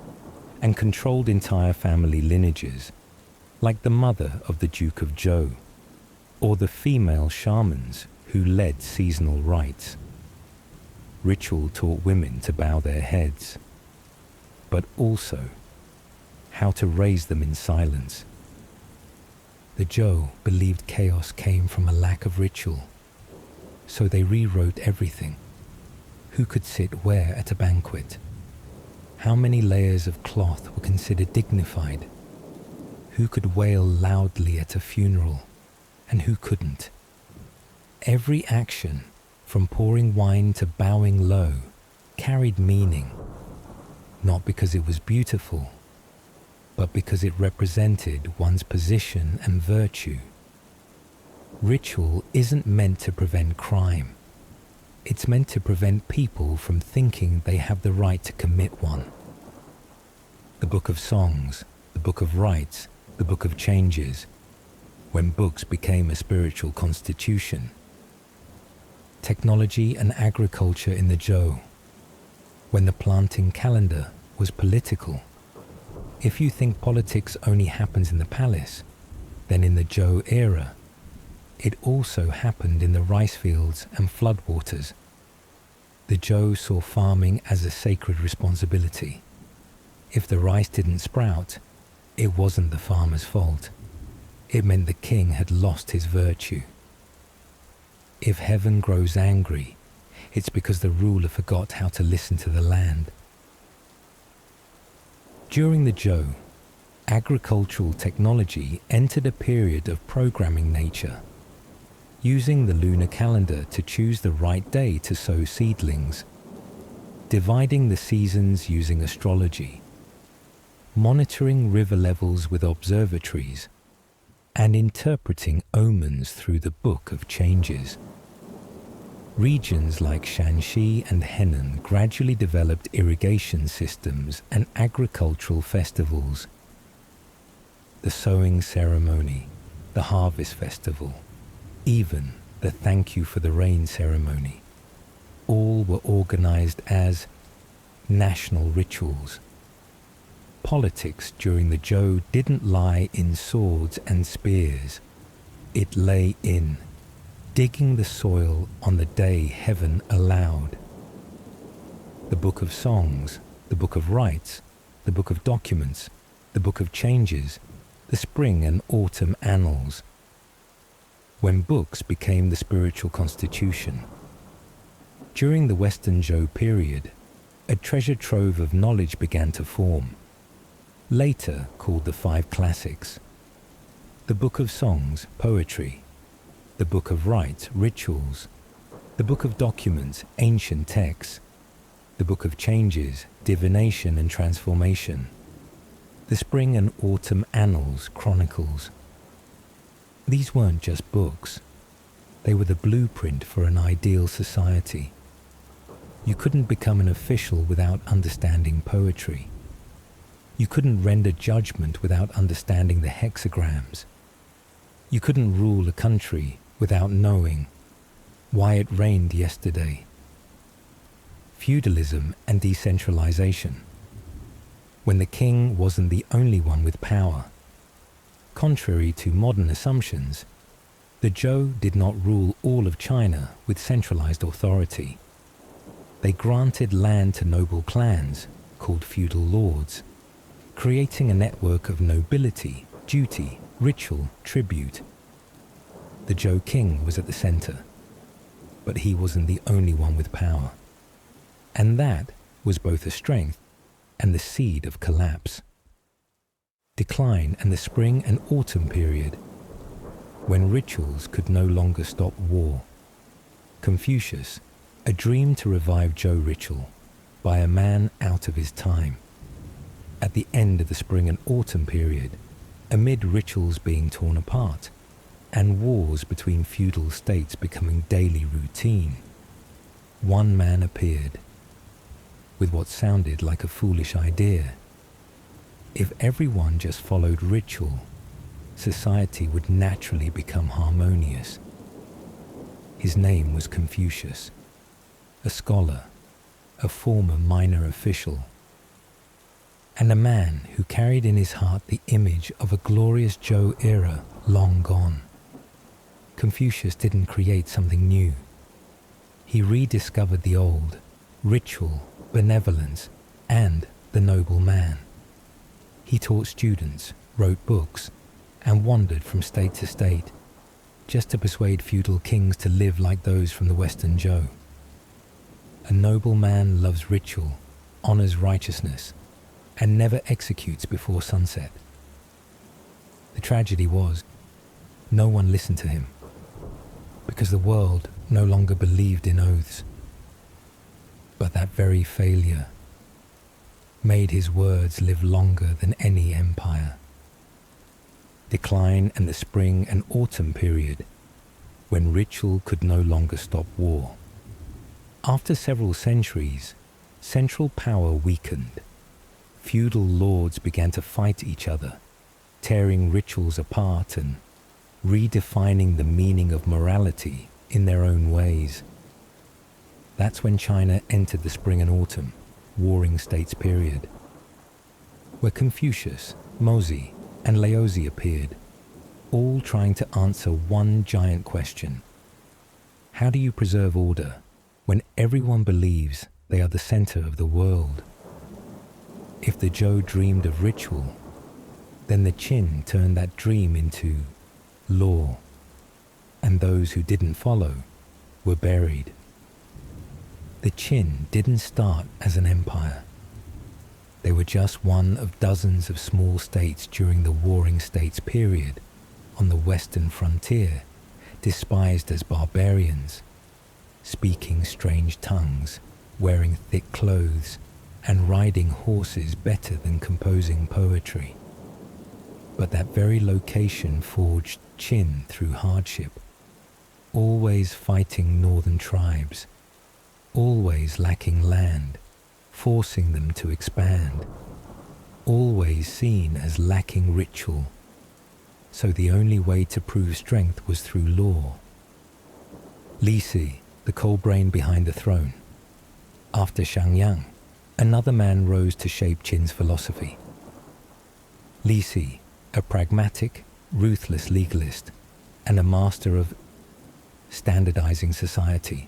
and controlled entire family lineages, like the mother of the Duke of Zhou, or the female shamans who led seasonal rites. Ritual taught women to bow their heads, but also how to raise them in silence. The Zhou believed chaos came from a lack of ritual, so they rewrote everything. Who could sit where at a banquet? How many layers of cloth were considered dignified? Who could wail loudly at a funeral, and who couldn't? Every action, from pouring wine to bowing low, carried meaning, not because it was beautiful, but because it represented one's position and virtue. Ritual isn't meant to prevent crime. It's meant to prevent people from thinking they have the right to commit one. The Book of Songs, the Book of Rites, the Book of Changes, when books became a spiritual constitution. Technology and agriculture in the Zhou, when the planting calendar was political. If you think politics only happens in the palace, then in the Zhou era, it also happened in the rice fields and floodwaters. The Zhou saw farming as a sacred responsibility. If the rice didn't sprout, it wasn't the farmer's fault. It meant the king had lost his virtue. If heaven grows angry, it's because the ruler forgot how to listen to the land. During the Zhou, agricultural technology entered a period of programming nature, using the lunar calendar to choose the right day to sow seedlings, dividing the seasons using astrology, monitoring river levels with observatories, and interpreting omens through the Book of Changes. Regions like Shanxi and Henan gradually developed irrigation systems and agricultural festivals. The sowing ceremony, the harvest festival, even the thank you for the rain ceremony, all were organized as national rituals. Politics during the Zhou didn't lie in swords and spears. It lay in digging the soil on the day heaven allowed. The Book of Songs, the Book of Rites, the Book of Documents, the Book of Changes, the Spring and Autumn Annals. When books became the spiritual constitution. During the Western Zhou period, a treasure trove of knowledge began to form, later called the Five Classics. The Book of Songs, poetry, the Book of Rites, rituals, the Book of Documents, ancient texts, the Book of Changes, divination and transformation, the Spring and Autumn Annals, chronicles. These weren't just books. They were the blueprint for an ideal society. You couldn't become an official without understanding poetry. You couldn't render judgment without understanding the hexagrams. You couldn't rule a country without knowing why it rained yesterday. Feudalism and decentralization. When the king wasn't the only one with power. Contrary to modern assumptions, the Zhou did not rule all of China with centralized authority. They granted land to noble clans, called feudal lords, creating a network of nobility, duty, ritual, tribute. The Zhou king was at the center, but he wasn't the only one with power. And that was both a strength and the seed of collapse. Decline and the spring and autumn period, when rituals could no longer stop war. Confucius, a dream to revive Zhou ritual by a man out of his time. At the end of the spring and autumn period, amid rituals being torn apart, and wars between feudal states becoming daily routine, one man appeared with what sounded like a foolish idea. If everyone just followed ritual, society would naturally become harmonious. His name was Confucius, a scholar, a former minor official, and a man who carried in his heart the image of a glorious Zhou era long gone. Confucius didn't create something new. He rediscovered the old, ritual, benevolence, and the noble man. He taught students, wrote books, and wandered from state to state, just to persuade feudal kings to live like those from the Western Zhou. A noble man loves ritual, honors righteousness, and never executes before sunset. The tragedy was, no one listened to him, because the world no longer believed in oaths. But that very failure made his words live longer than any empire. Decline and the spring and autumn period, when ritual could no longer stop war. After several centuries, central power weakened. Feudal lords began to fight each other, tearing rituals apart and redefining the meaning of morality in their own ways. That's when China entered the spring and autumn, warring states period, where Confucius, Mozi, and Laozi appeared, all trying to answer one giant question. How do you preserve order when everyone believes they are the center of the world? If the Zhou dreamed of ritual, then the Qin turned that dream into law, and those who didn't follow were buried. The Qin didn't start as an empire. They were just one of dozens of small states during the Warring States period on the western frontier, despised as barbarians, speaking strange tongues, wearing thick clothes, and riding horses better than composing poetry. But that very location forged Qin through hardship, always fighting northern tribes, always lacking land, forcing them to expand, always seen as lacking ritual. So the only way to prove strength was through law. Li Si, the cold brain behind the throne. After Shangyang, another man rose to shape Qin's philosophy. Li Si, a pragmatic, ruthless legalist, and a master of standardizing society.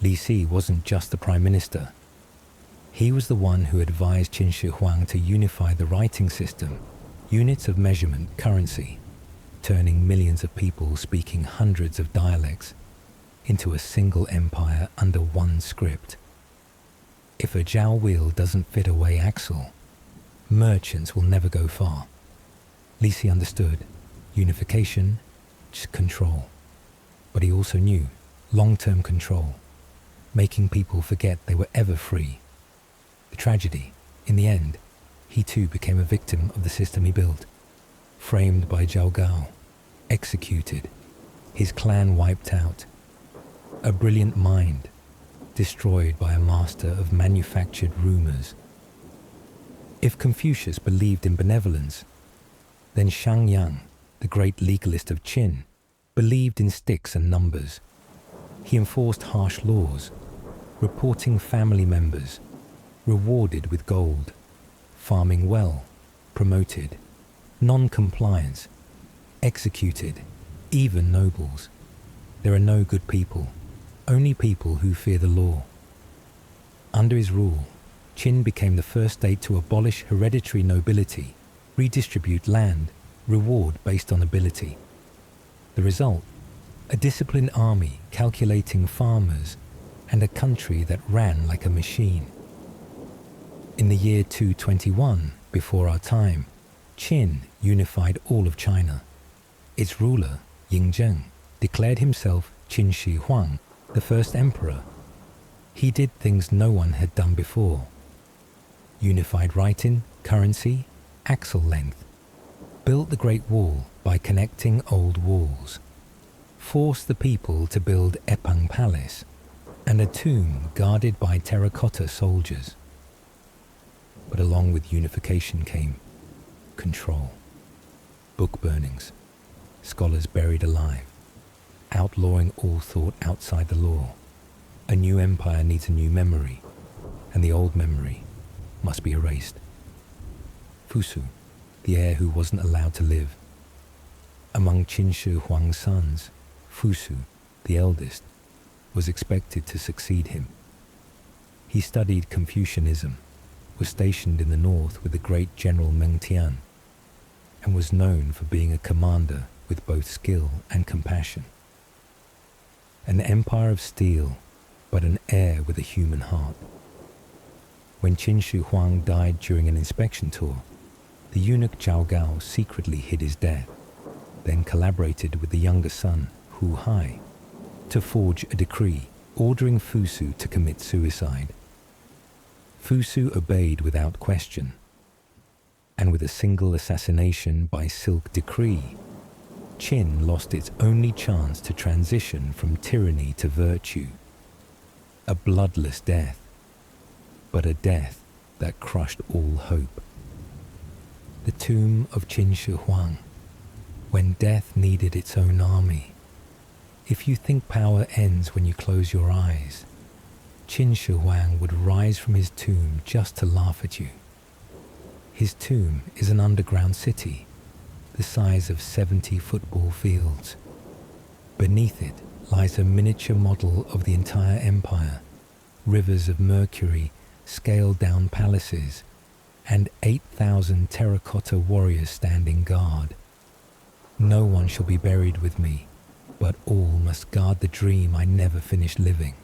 Li Si wasn't just the prime minister. He was the one who advised Qin Shi Huang to unify the writing system, units of measurement, currency, turning millions of people speaking hundreds of dialects into a single empire under one script. If a Zhao wheel doesn't fit a Wei axle, merchants will never go far. Li Si understood unification, control, but he also knew long-term control, making people forget they were ever free. The tragedy, in the end, he too became a victim of the system he built, framed by Zhao Gao, executed, his clan wiped out, a brilliant mind destroyed by a master of manufactured rumors. If Confucius believed in benevolence, then Shangyang, the great legalist of Qin, believed in sticks and numbers. He enforced harsh laws, reporting family members, rewarded with gold, farming well, promoted, non-compliance, executed, even nobles. There are no good people, only people who fear the law. Under his rule, Qin became the first state to abolish hereditary nobility, redistribute land, reward based on ability. The result, a disciplined army calculating farmers, and a country that ran like a machine. In the year 221, before our time, Qin unified all of China. Its ruler, Yingzheng, declared himself Qin Shi Huang, the first emperor. He did things no one had done before. Unified writing, currency, axle length, built the Great Wall by connecting old walls, forced the people to build Epang Palace and a tomb guarded by terracotta soldiers. But along with unification came control, book burnings, scholars buried alive, outlawing all thought outside the law. A new empire needs a new memory, and the old memory must be erased. Fusu, the heir who wasn't allowed to live. Among Qin Shi Huang's sons, Fusu, the eldest, was expected to succeed him. He studied Confucianism, was stationed in the north with the great General Meng Tian, and was known for being a commander with both skill and compassion. An empire of steel, but an heir with a human heart. When Qin Shi Huang died during an inspection tour, the eunuch Zhao Gao secretly hid his death, then collaborated with the younger son, Hu Hai, to forge a decree ordering Fusu to commit suicide. Fusu obeyed without question, and with a single assassination by silk decree, Qin lost its only chance to transition from tyranny to virtue. A bloodless death, but a death that crushed all hope. The tomb of Qin Shi Huang, when death needed its own army. If you think power ends when you close your eyes, Qin Shi Huang would rise from his tomb just to laugh at you. His tomb is an underground city, the size of 70 football fields. Beneath it lies a miniature model of the entire empire, rivers of mercury, scaled-down palaces, and 8,000 terracotta warriors standing guard. No one shall be buried with me, but all must guard the dream I never finished living.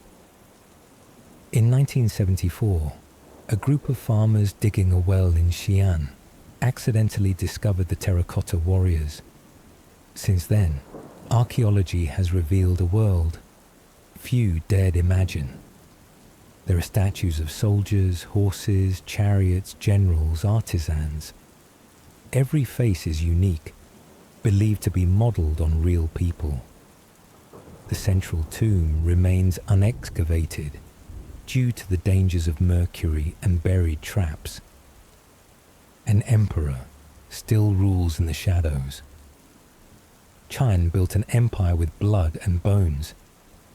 In 1974, a group of farmers digging a well in Xi'an accidentally discovered the terracotta warriors. Since then, archaeology has revealed a world few dared imagine. There are statues of soldiers, horses, chariots, generals, artisans. Every face is unique, believed to be modeled on real people. The central tomb remains unexcavated due to the dangers of mercury and buried traps. An emperor still rules in the shadows. Qin built an empire with blood and bones,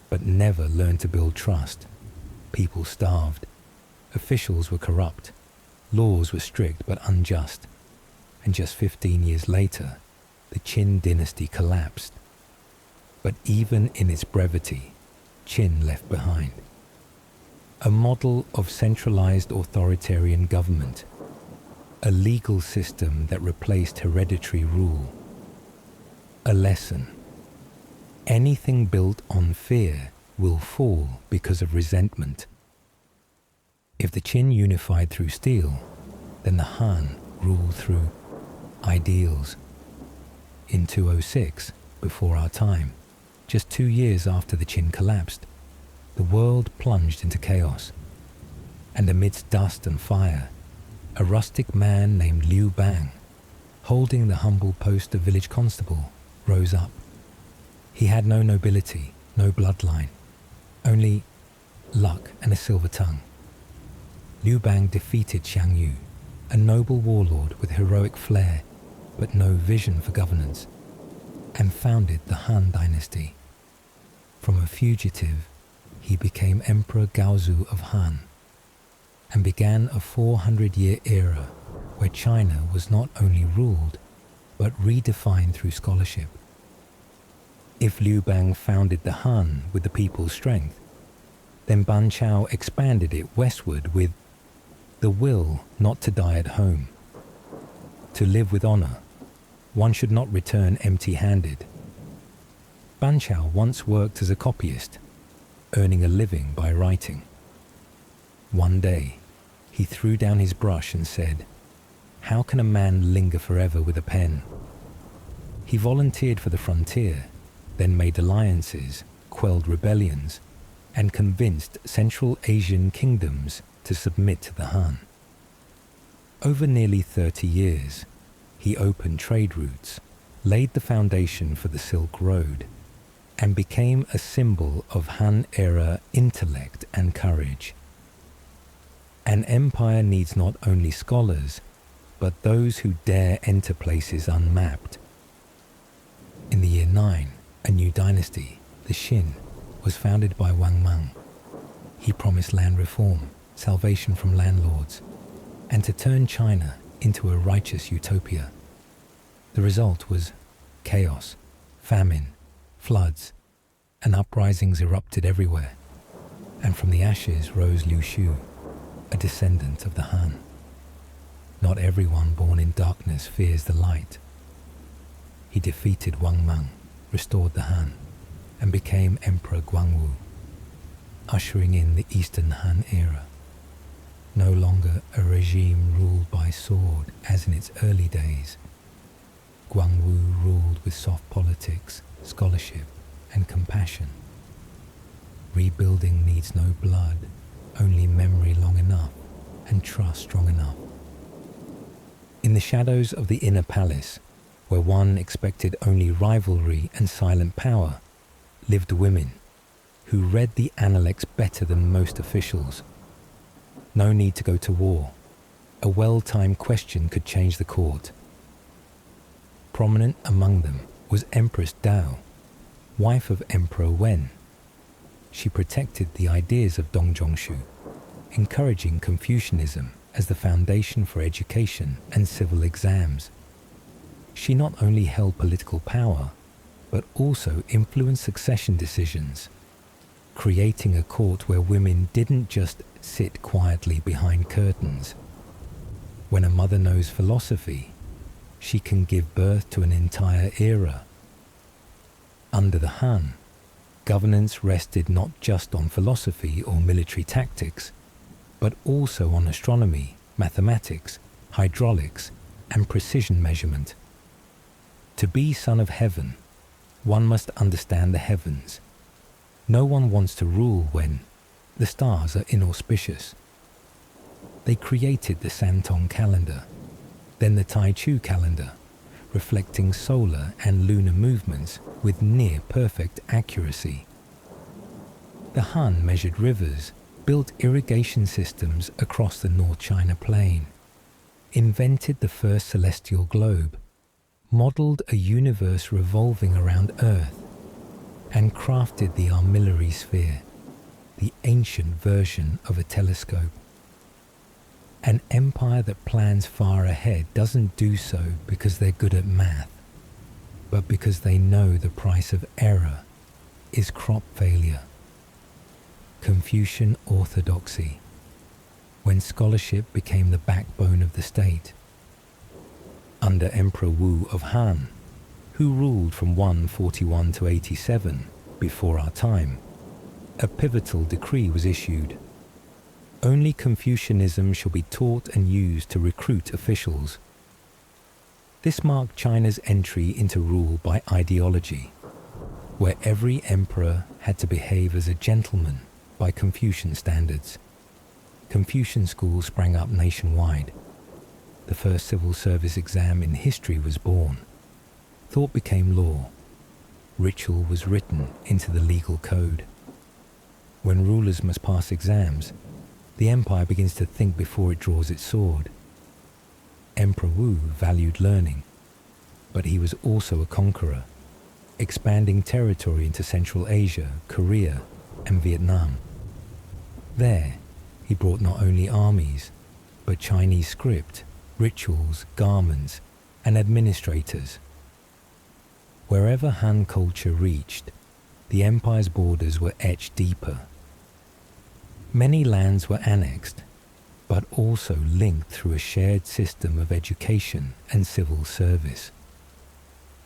but never learned to build trust. People starved. Officials were corrupt. Laws were strict but unjust. And just 15 years later, the Qin dynasty collapsed. But even in its brevity, Qin left behind a model of centralized authoritarian government, a legal system that replaced hereditary rule, a lesson. Anything built on fear will fall because of resentment. If the Qin unified through steel, then the Han ruled through ideals. In 206, before our time, just 2 years after the Qin collapsed, the world plunged into chaos. And amidst dust and fire, a rustic man named Liu Bang, holding the humble post of village constable, rose up. He had no nobility, no bloodline, only luck and a silver tongue. Liu Bang defeated Xiang Yu, a noble warlord with heroic flair but no vision for governance, and founded the Han dynasty. From a fugitive, he became Emperor Gaozu of Han, and began a 400-year era where China was not only ruled, but redefined through scholarship. If Liu Bang founded the Han with the people's strength, then Ban Chao expanded it westward with the will not to die at home. To live with honor, one should not return empty-handed. Ban Chao once worked as a copyist, earning a living by writing. One day, he threw down his brush and said, "How can a man linger forever with a pen?" He volunteered for the frontier, then made alliances, quelled rebellions, and convinced Central Asian kingdoms to submit to the Han. Over nearly 30 years, he opened trade routes, laid the foundation for the Silk Road and became a symbol of Han-era intellect and courage. An empire needs not only scholars, but those who dare enter places unmapped. In the year 9, a new dynasty, the Xin, was founded by Wang Mang. He promised land reform, salvation from landlords, and to turn China into a righteous utopia. The result was chaos, famine, floods, and uprisings erupted everywhere. And from the ashes rose Liu Shu, a descendant of the Han. Not everyone born in darkness fears the light. He defeated Wang Mang, restored the Han, and became Emperor Guangwu, ushering in the Eastern Han era. No longer a regime ruled by sword as in its early days. Guangwu ruled with soft politics, scholarship, and compassion. Rebuilding needs no blood, only memory long enough and trust strong enough. In the shadows of the inner palace, where one expected only rivalry and silent power, lived women who read the Analects better than most officials. No need to go to war. A well-timed question could change the court. Prominent among them was Empress Dao, wife of Emperor Wen. She protected the ideas of Dong Zhongshu, encouraging Confucianism as the foundation for education and civil exams. She not only held political power, but also influenced succession decisions, creating a court where women didn't just sit quietly behind curtains. When a mother knows philosophy, she can give birth to an entire era. Under the Han, governance rested not just on philosophy or military tactics, but also on astronomy, mathematics, hydraulics, and precision measurement. To be son of heaven, one must understand the heavens. No one wants to rule when the stars are inauspicious. They created the Santong calendar, then the Tai Chu calendar, reflecting solar and lunar movements with near-perfect accuracy. The Han measured rivers, built irrigation systems across the North China Plain, invented the first celestial globe, modeled a universe revolving around Earth, and crafted the armillary sphere, the ancient version of a telescope. An empire that plans far ahead doesn't do so because they're good at math, but because they know the price of error is crop failure. Confucian orthodoxy, when scholarship became the backbone of the state. Under Emperor Wu of Han, who ruled from 141 to 87 before our time, a pivotal decree was issued. Only Confucianism shall be taught and used to recruit officials. This marked China's entry into rule by ideology, where every emperor had to behave as a gentleman by Confucian standards. Confucian schools sprang up nationwide. The first civil service exam in history was born. Thought became law. Ritual was written into the legal code. When rulers must pass exams, the empire begins to think before it draws its sword. Emperor Wu valued learning, but he was also a conqueror, expanding territory into Central Asia, Korea, and Vietnam. There, he brought not only armies, but Chinese script, rituals, garments, and administrators. Wherever Han culture reached, the empire's borders were etched deeper. Many lands were annexed, but also linked through a shared system of education and civil service.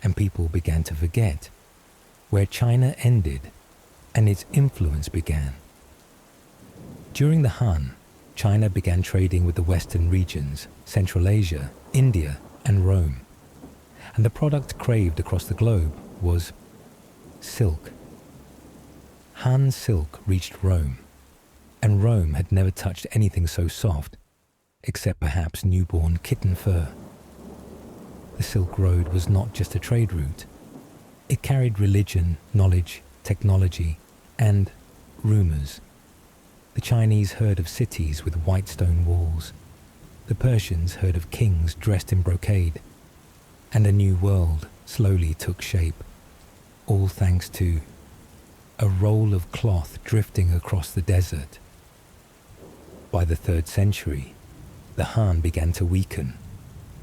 And people began to forget where China ended and its influence began. During the Han, China began trading with the Western regions, Central Asia, India, and Rome. And the product craved across the globe was silk. Han silk reached Rome, and Rome had never touched anything so soft, except perhaps newborn kitten fur. The Silk Road was not just a trade route. It carried religion, knowledge, technology, and rumors. The Chinese heard of cities with white stone walls. The Persians heard of kings dressed in brocade. And a new world slowly took shape, all thanks to a roll of cloth drifting across the desert. By the 3rd century, the Han began to weaken.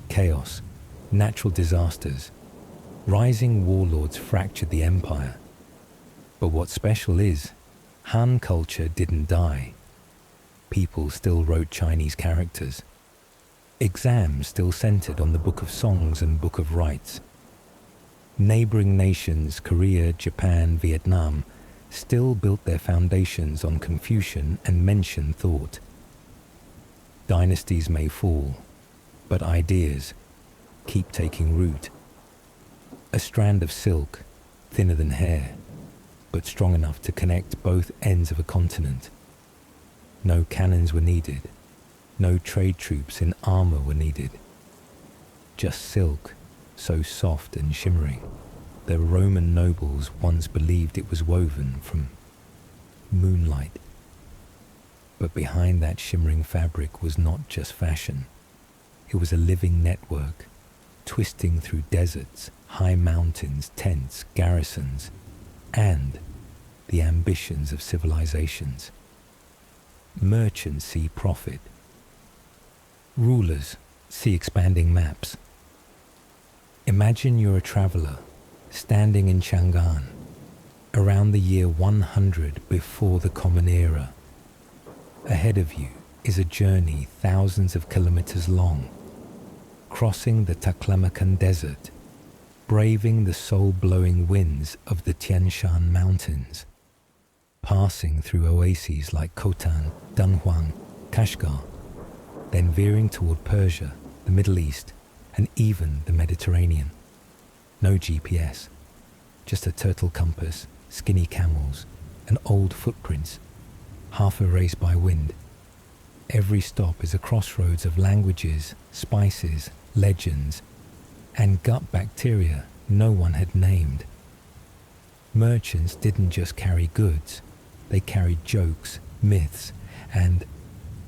Chaos, natural disasters, rising warlords fractured the empire. But what's special is, Han culture didn't die. People still wrote Chinese characters. Exams still centered on the Book of Songs and Book of Rites. Neighboring nations, Korea, Japan, Vietnam, still built their foundations on Confucian and Mencian thought. Dynasties may fall, but ideas keep taking root. A strand of silk, thinner than hair, but strong enough to connect both ends of a continent. No cannons were needed. No trade troops in armor were needed. Just silk, so soft and shimmering. The Roman nobles once believed it was woven from moonlight. But behind that shimmering fabric was not just fashion. It was a living network, twisting through deserts, high mountains, tents, garrisons, and the ambitions of civilizations. Merchants see profit. Rulers see expanding maps. Imagine you're a traveler standing in Chang'an around the year 100 before the Common Era. Ahead of you is a journey thousands of kilometers long, crossing the Taklamakan Desert, braving the soul-blowing winds of the Tian Shan Mountains, passing through oases like Khotan, Dunhuang, Kashgar, then veering toward Persia, the Middle East, and even the Mediterranean. No GPS, just a turtle compass, skinny camels, and old footprints, half erased by wind. Every stop is a crossroads of languages, spices, legends, and gut bacteria no one had named. Merchants didn't just carry goods, they carried jokes, myths, and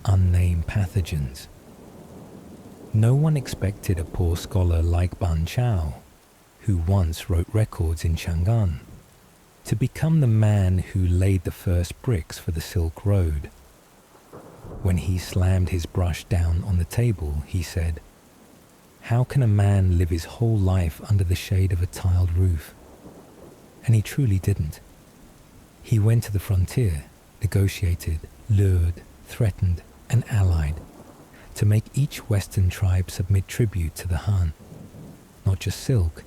unnamed pathogens. No one expected a poor scholar like Ban Chao, who once wrote records in Chang'an, to become the man who laid the first bricks for the Silk Road. When he slammed his brush down on the table, he said, "How can a man live his whole life under the shade of a tiled roof?" And he truly didn't. He went to the frontier, negotiated, lured, threatened, and allied, to make each Western tribe submit tribute to the Han. Not just silk,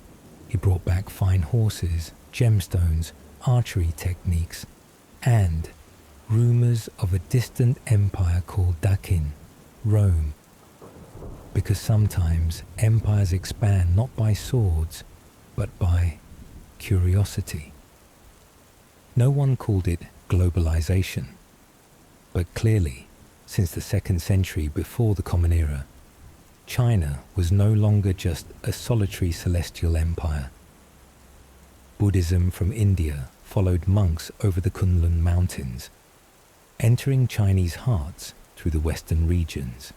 he brought back fine horses, gemstones, archery techniques, and rumors of a distant empire called Dakin, Rome. Because sometimes empires expand not by swords, but by curiosity. No one called it globalization, but clearly, since the 2nd century before the Common Era, China was no longer just a solitary celestial empire. Buddhism from India followed monks over the Kunlun Mountains, entering Chinese hearts through the western regions.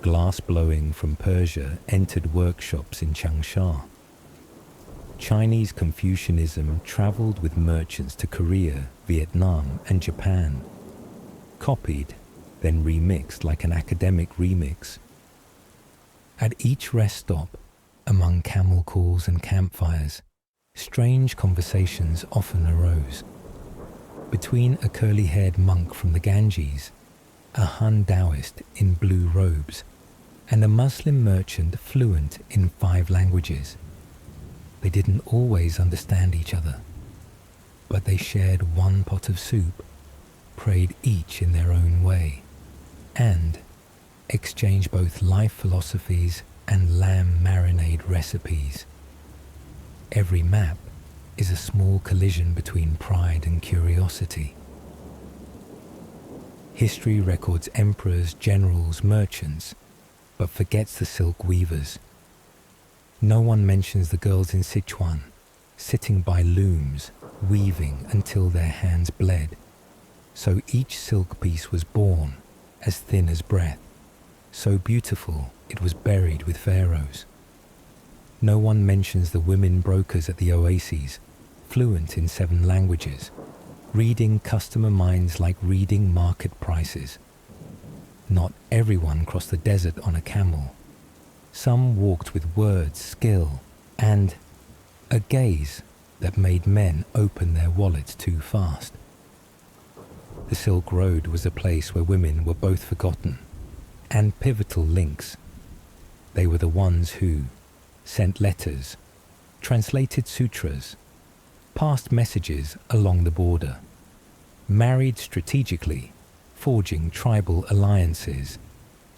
Glass blowing from Persia entered workshops in Changsha. Chinese Confucianism traveled with merchants to Korea, Vietnam, and Japan, copied, then remixed like an academic remix. At each rest stop, among camel calls and campfires, strange conversations often arose. Between a curly-haired monk from the Ganges, a Han Taoist in blue robes, and a Muslim merchant fluent in 5 languages. They didn't always understand each other, but they shared one pot of soup, prayed each in their own way, and exchanged both life philosophies and lamb marinade recipes. Every map is a small collision between pride and curiosity. History records emperors, generals, merchants, but forgets the silk weavers. No one mentions the girls in Sichuan, sitting by looms, weaving until their hands bled. So each silk piece was born, as thin as breath, so beautiful it was buried with pharaohs. No one mentions the women brokers at the oases, fluent in 7 languages, reading customer minds like reading market prices. Not everyone crossed the desert on a camel. Some walked with words, skill, and a gaze that made men open their wallets too fast. The Silk Road was a place where women were both forgotten and pivotal links. They were the ones who sent letters, translated sutras, passed messages along the border, married strategically, forging tribal alliances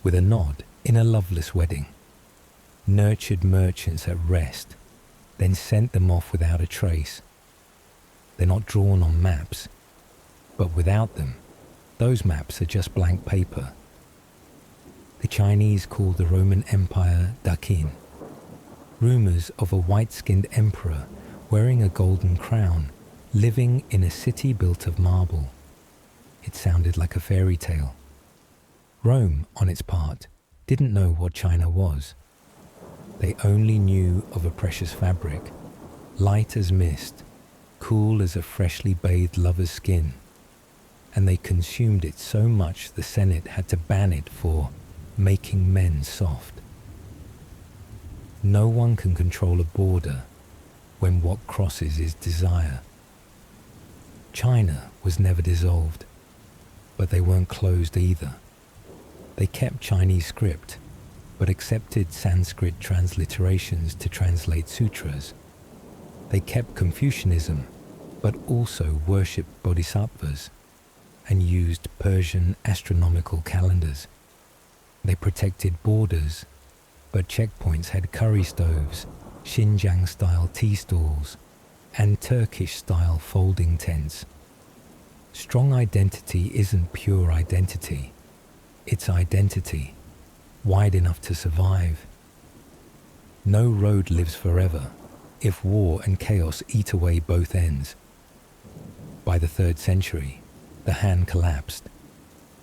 with a nod in a loveless wedding, nurtured merchants at rest, then sent them off without a trace. They're not drawn on maps, but without them, those maps are just blank paper. The Chinese called the Roman Empire Dakin. Rumors of a white-skinned emperor wearing a golden crown, living in a city built of marble. It sounded like a fairy tale. Rome, on its part, didn't know what China was. They only knew of a precious fabric, light as mist, cool as a freshly bathed lover's skin, and they consumed it so much the Senate had to ban it for making men soft. No one can control a border when what crosses is desire. China was never dissolved, but they weren't closed either. They kept Chinese script, but accepted Sanskrit transliterations to translate sutras. They kept Confucianism, but also worshipped bodhisattvas and used Persian astronomical calendars. They protected borders, but checkpoints had curry stoves, Xinjiang-style tea stalls, and Turkish-style folding tents. Strong identity isn't pure identity. It's identity, wide enough to survive. No road lives forever if war and chaos eat away both ends. By the 3rd century, the Han collapsed.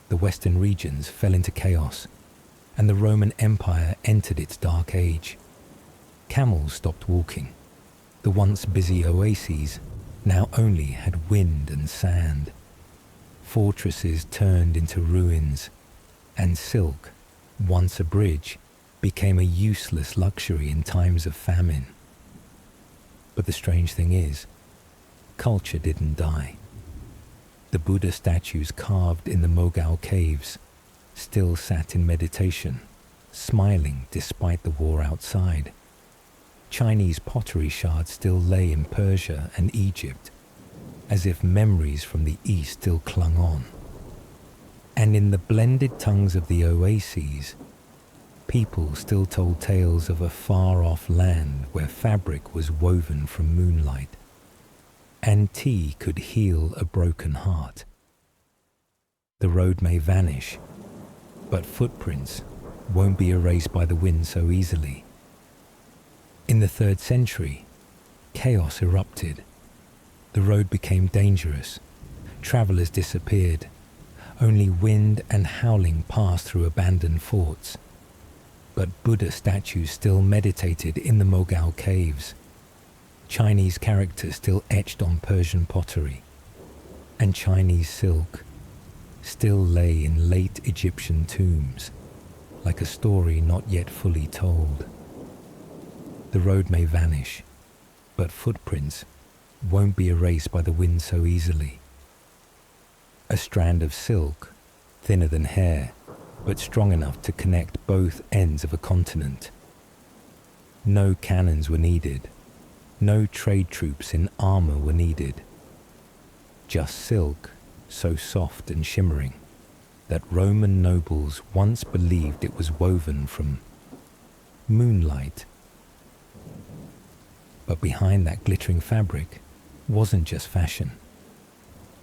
The western regions fell into chaos, and the Roman Empire entered its dark age. Camels stopped walking. The once busy oases now only had wind and sand. Fortresses turned into ruins, and silk, once a bridge, became a useless luxury in times of famine. But the strange thing is, culture didn't die. The Buddha statues carved in the Mogao caves still sat in meditation, smiling despite the war outside. Chinese pottery shards still lay in Persia and Egypt, as if memories from the East still clung on. And in the blended tongues of the oases, people still told tales of a far-off land where fabric was woven from moonlight, and tea could heal a broken heart. The road may vanish, but footprints won't be erased by the wind so easily. In the 3rd century, chaos erupted. The road became dangerous. Travelers disappeared. Only wind and howling passed through abandoned forts. But Buddha statues still meditated in the Mogao caves. Chinese characters still etched on Persian pottery. And Chinese silk still lay in late Egyptian tombs, like a story not yet fully told. The road may vanish, but footprints won't be erased by the wind so easily. A strand of silk, thinner than hair, but strong enough to connect both ends of a continent. No cannons were needed. No trade troops in armor were needed. Just silk, so soft and shimmering that Roman nobles once believed it was woven from moonlight. But behind that glittering fabric wasn't just fashion.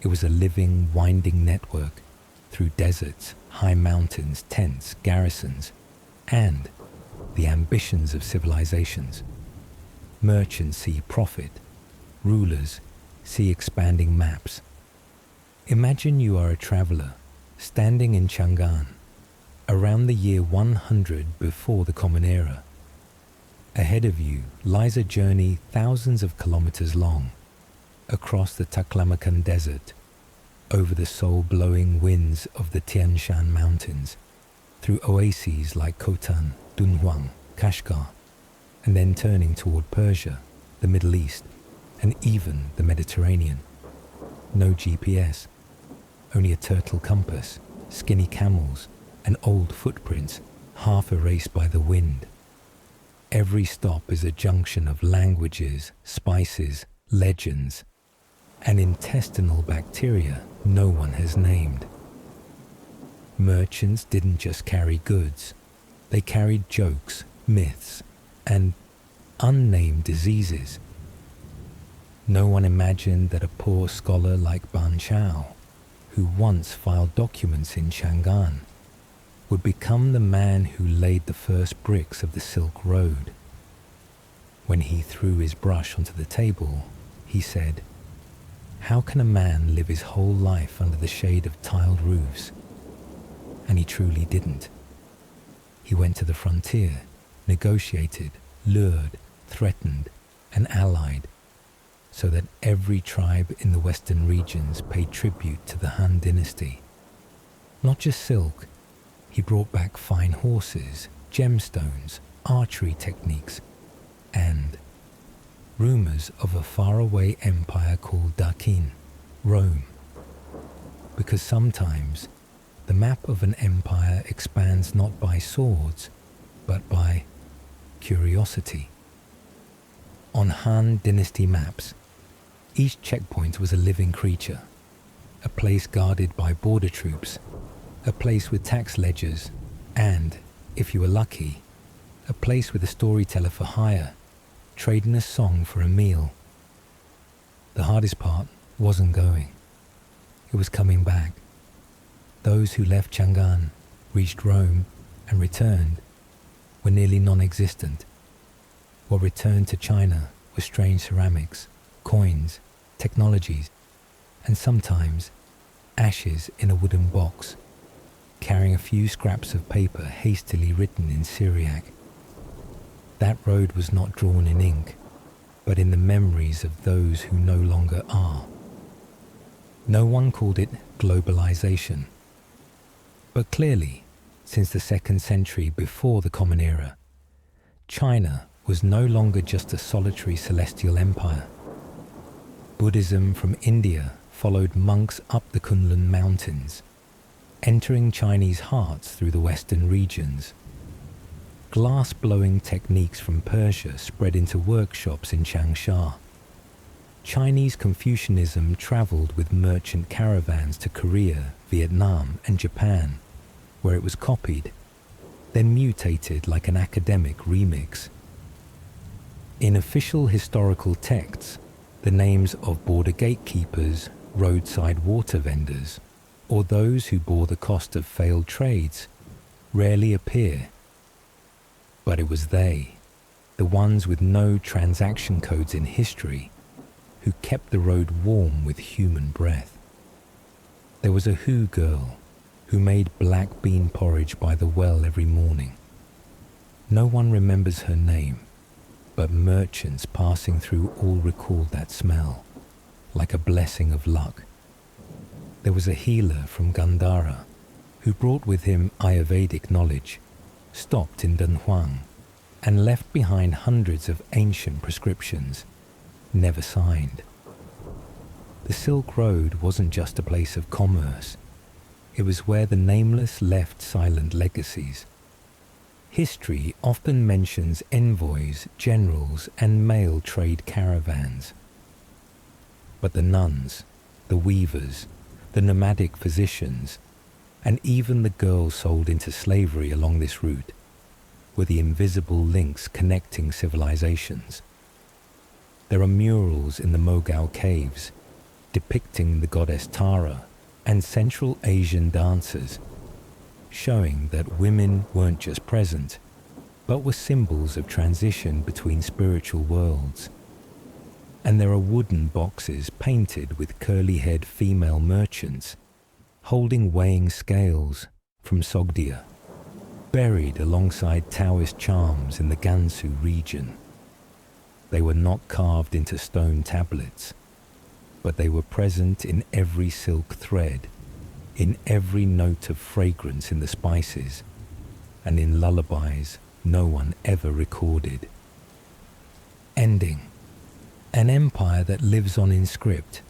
It was a living, winding network through deserts, high mountains, tents, garrisons, and the ambitions of civilizations. Merchants see profit, rulers see expanding maps. Imagine you are a traveler standing in Chang'an around the year 100 before the Common Era. Ahead of you lies a journey thousands of kilometers long, across the Taklamakan Desert, over the soul-blowing winds of the Tian Shan Mountains, through oases like Khotan, Dunhuang, Kashgar, and then turning toward Persia, the Middle East, and even the Mediterranean. No GPS, only a turtle compass, skinny camels, and old footprints half erased by the wind. Every stop is a junction of languages, spices, legends, and intestinal bacteria no one has named. Merchants didn't just carry goods, they carried jokes, myths, and unnamed diseases. No one imagined that a poor scholar like Ban Chao, who once filed documents in Chang'an, would become the man who laid the first bricks of the Silk Road. When he threw his brush onto the table, he said, "How can a man live his whole life under the shade of tiled roofs?" And he truly didn't. He went to the frontier, negotiated, lured, threatened, and allied, so that every tribe in the western regions paid tribute to the Han dynasty. Not just silk, he brought back fine horses, gemstones, archery techniques, and rumors of a faraway empire called Dakin, Rome. Because sometimes the map of an empire expands not by swords, but by curiosity. On Han dynasty maps, each checkpoint was a living creature, a place guarded by border troops, a place with tax ledgers, and, if you were lucky, a place with a storyteller for hire, trading a song for a meal. The hardest part wasn't going. It was coming back. Those who left Chang'an, reached Rome, and returned were nearly non-existent. What returned to China were strange ceramics, coins, technologies, and sometimes ashes in a wooden box, carrying a few scraps of paper hastily written in Syriac. That road was not drawn in ink, but in the memories of those who no longer are. No one called it globalization. But clearly, since the 2nd century before the Common Era, China was no longer just a solitary celestial empire. Buddhism from India followed monks up the Kunlun Mountains, entering Chinese hearts through the western regions. Glass-blowing techniques from Persia spread into workshops in Changsha. Chinese Confucianism traveled with merchant caravans to Korea, Vietnam, and Japan, where it was copied, then mutated like an academic remix. In official historical texts, the names of border gatekeepers, roadside water vendors, or those who bore the cost of failed trades rarely appear. But it was they, the ones with no transaction codes in history, who kept the road warm with human breath. There was a Hu girl who made black bean porridge by the well every morning. No one remembers her name, but merchants passing through all recalled that smell, like a blessing of luck. There was a healer from Gandhara who brought with him Ayurvedic knowledge, stopped in Dunhuang, and left behind hundreds of ancient prescriptions, never signed. The Silk Road wasn't just a place of commerce. It was where the nameless left silent legacies. History often mentions envoys, generals, and mail trade caravans. But the nuns, the weavers, the nomadic physicians, and even the girls sold into slavery along this route were the invisible links connecting civilizations. There are murals in the Mogao caves depicting the goddess Tara and Central Asian dancers, showing that women weren't just present, but were symbols of transition between spiritual worlds. And there are wooden boxes painted with curly-haired female merchants holding weighing scales from Sogdia, buried alongside Taoist charms in the Gansu region. They were not carved into stone tablets, but they were present in every silk thread, in every note of fragrance in the spices, and in lullabies no one ever recorded. Ending. An empire that lives on in script,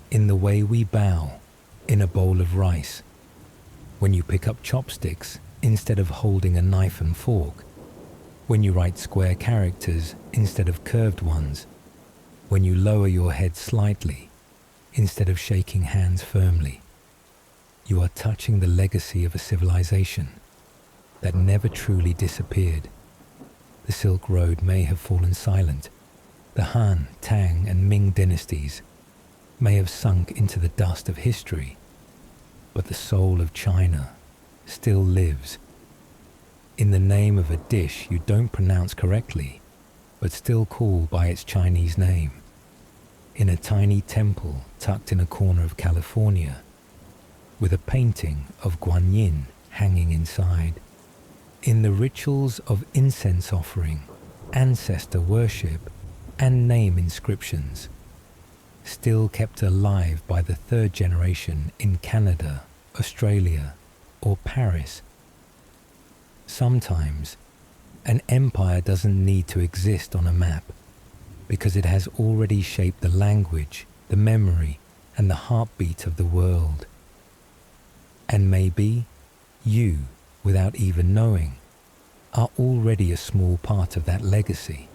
in the way we bow, in a bowl of rice, when you pick up chopsticks instead of holding a knife and fork, when you write square characters instead of curved ones, when you lower your head slightly instead of shaking hands firmly. You are touching the legacy of a civilization that never truly disappeared. The Silk Road may have fallen silent. The Han, Tang, and Ming dynasties may have sunk into the dust of history, but the soul of China still lives. In the name of a dish you don't pronounce correctly, but still call by its Chinese name. In a tiny temple tucked in a corner of California, with a painting of Guanyin hanging inside. In the rituals of incense offering, ancestor worship, and name inscriptions, still kept alive by the third generation in Canada, Australia, or Paris. Sometimes, an empire doesn't need to exist on a map, because it has already shaped the language, the memory, and the heartbeat of the world. And maybe you, without even knowing, are already a small part of that legacy.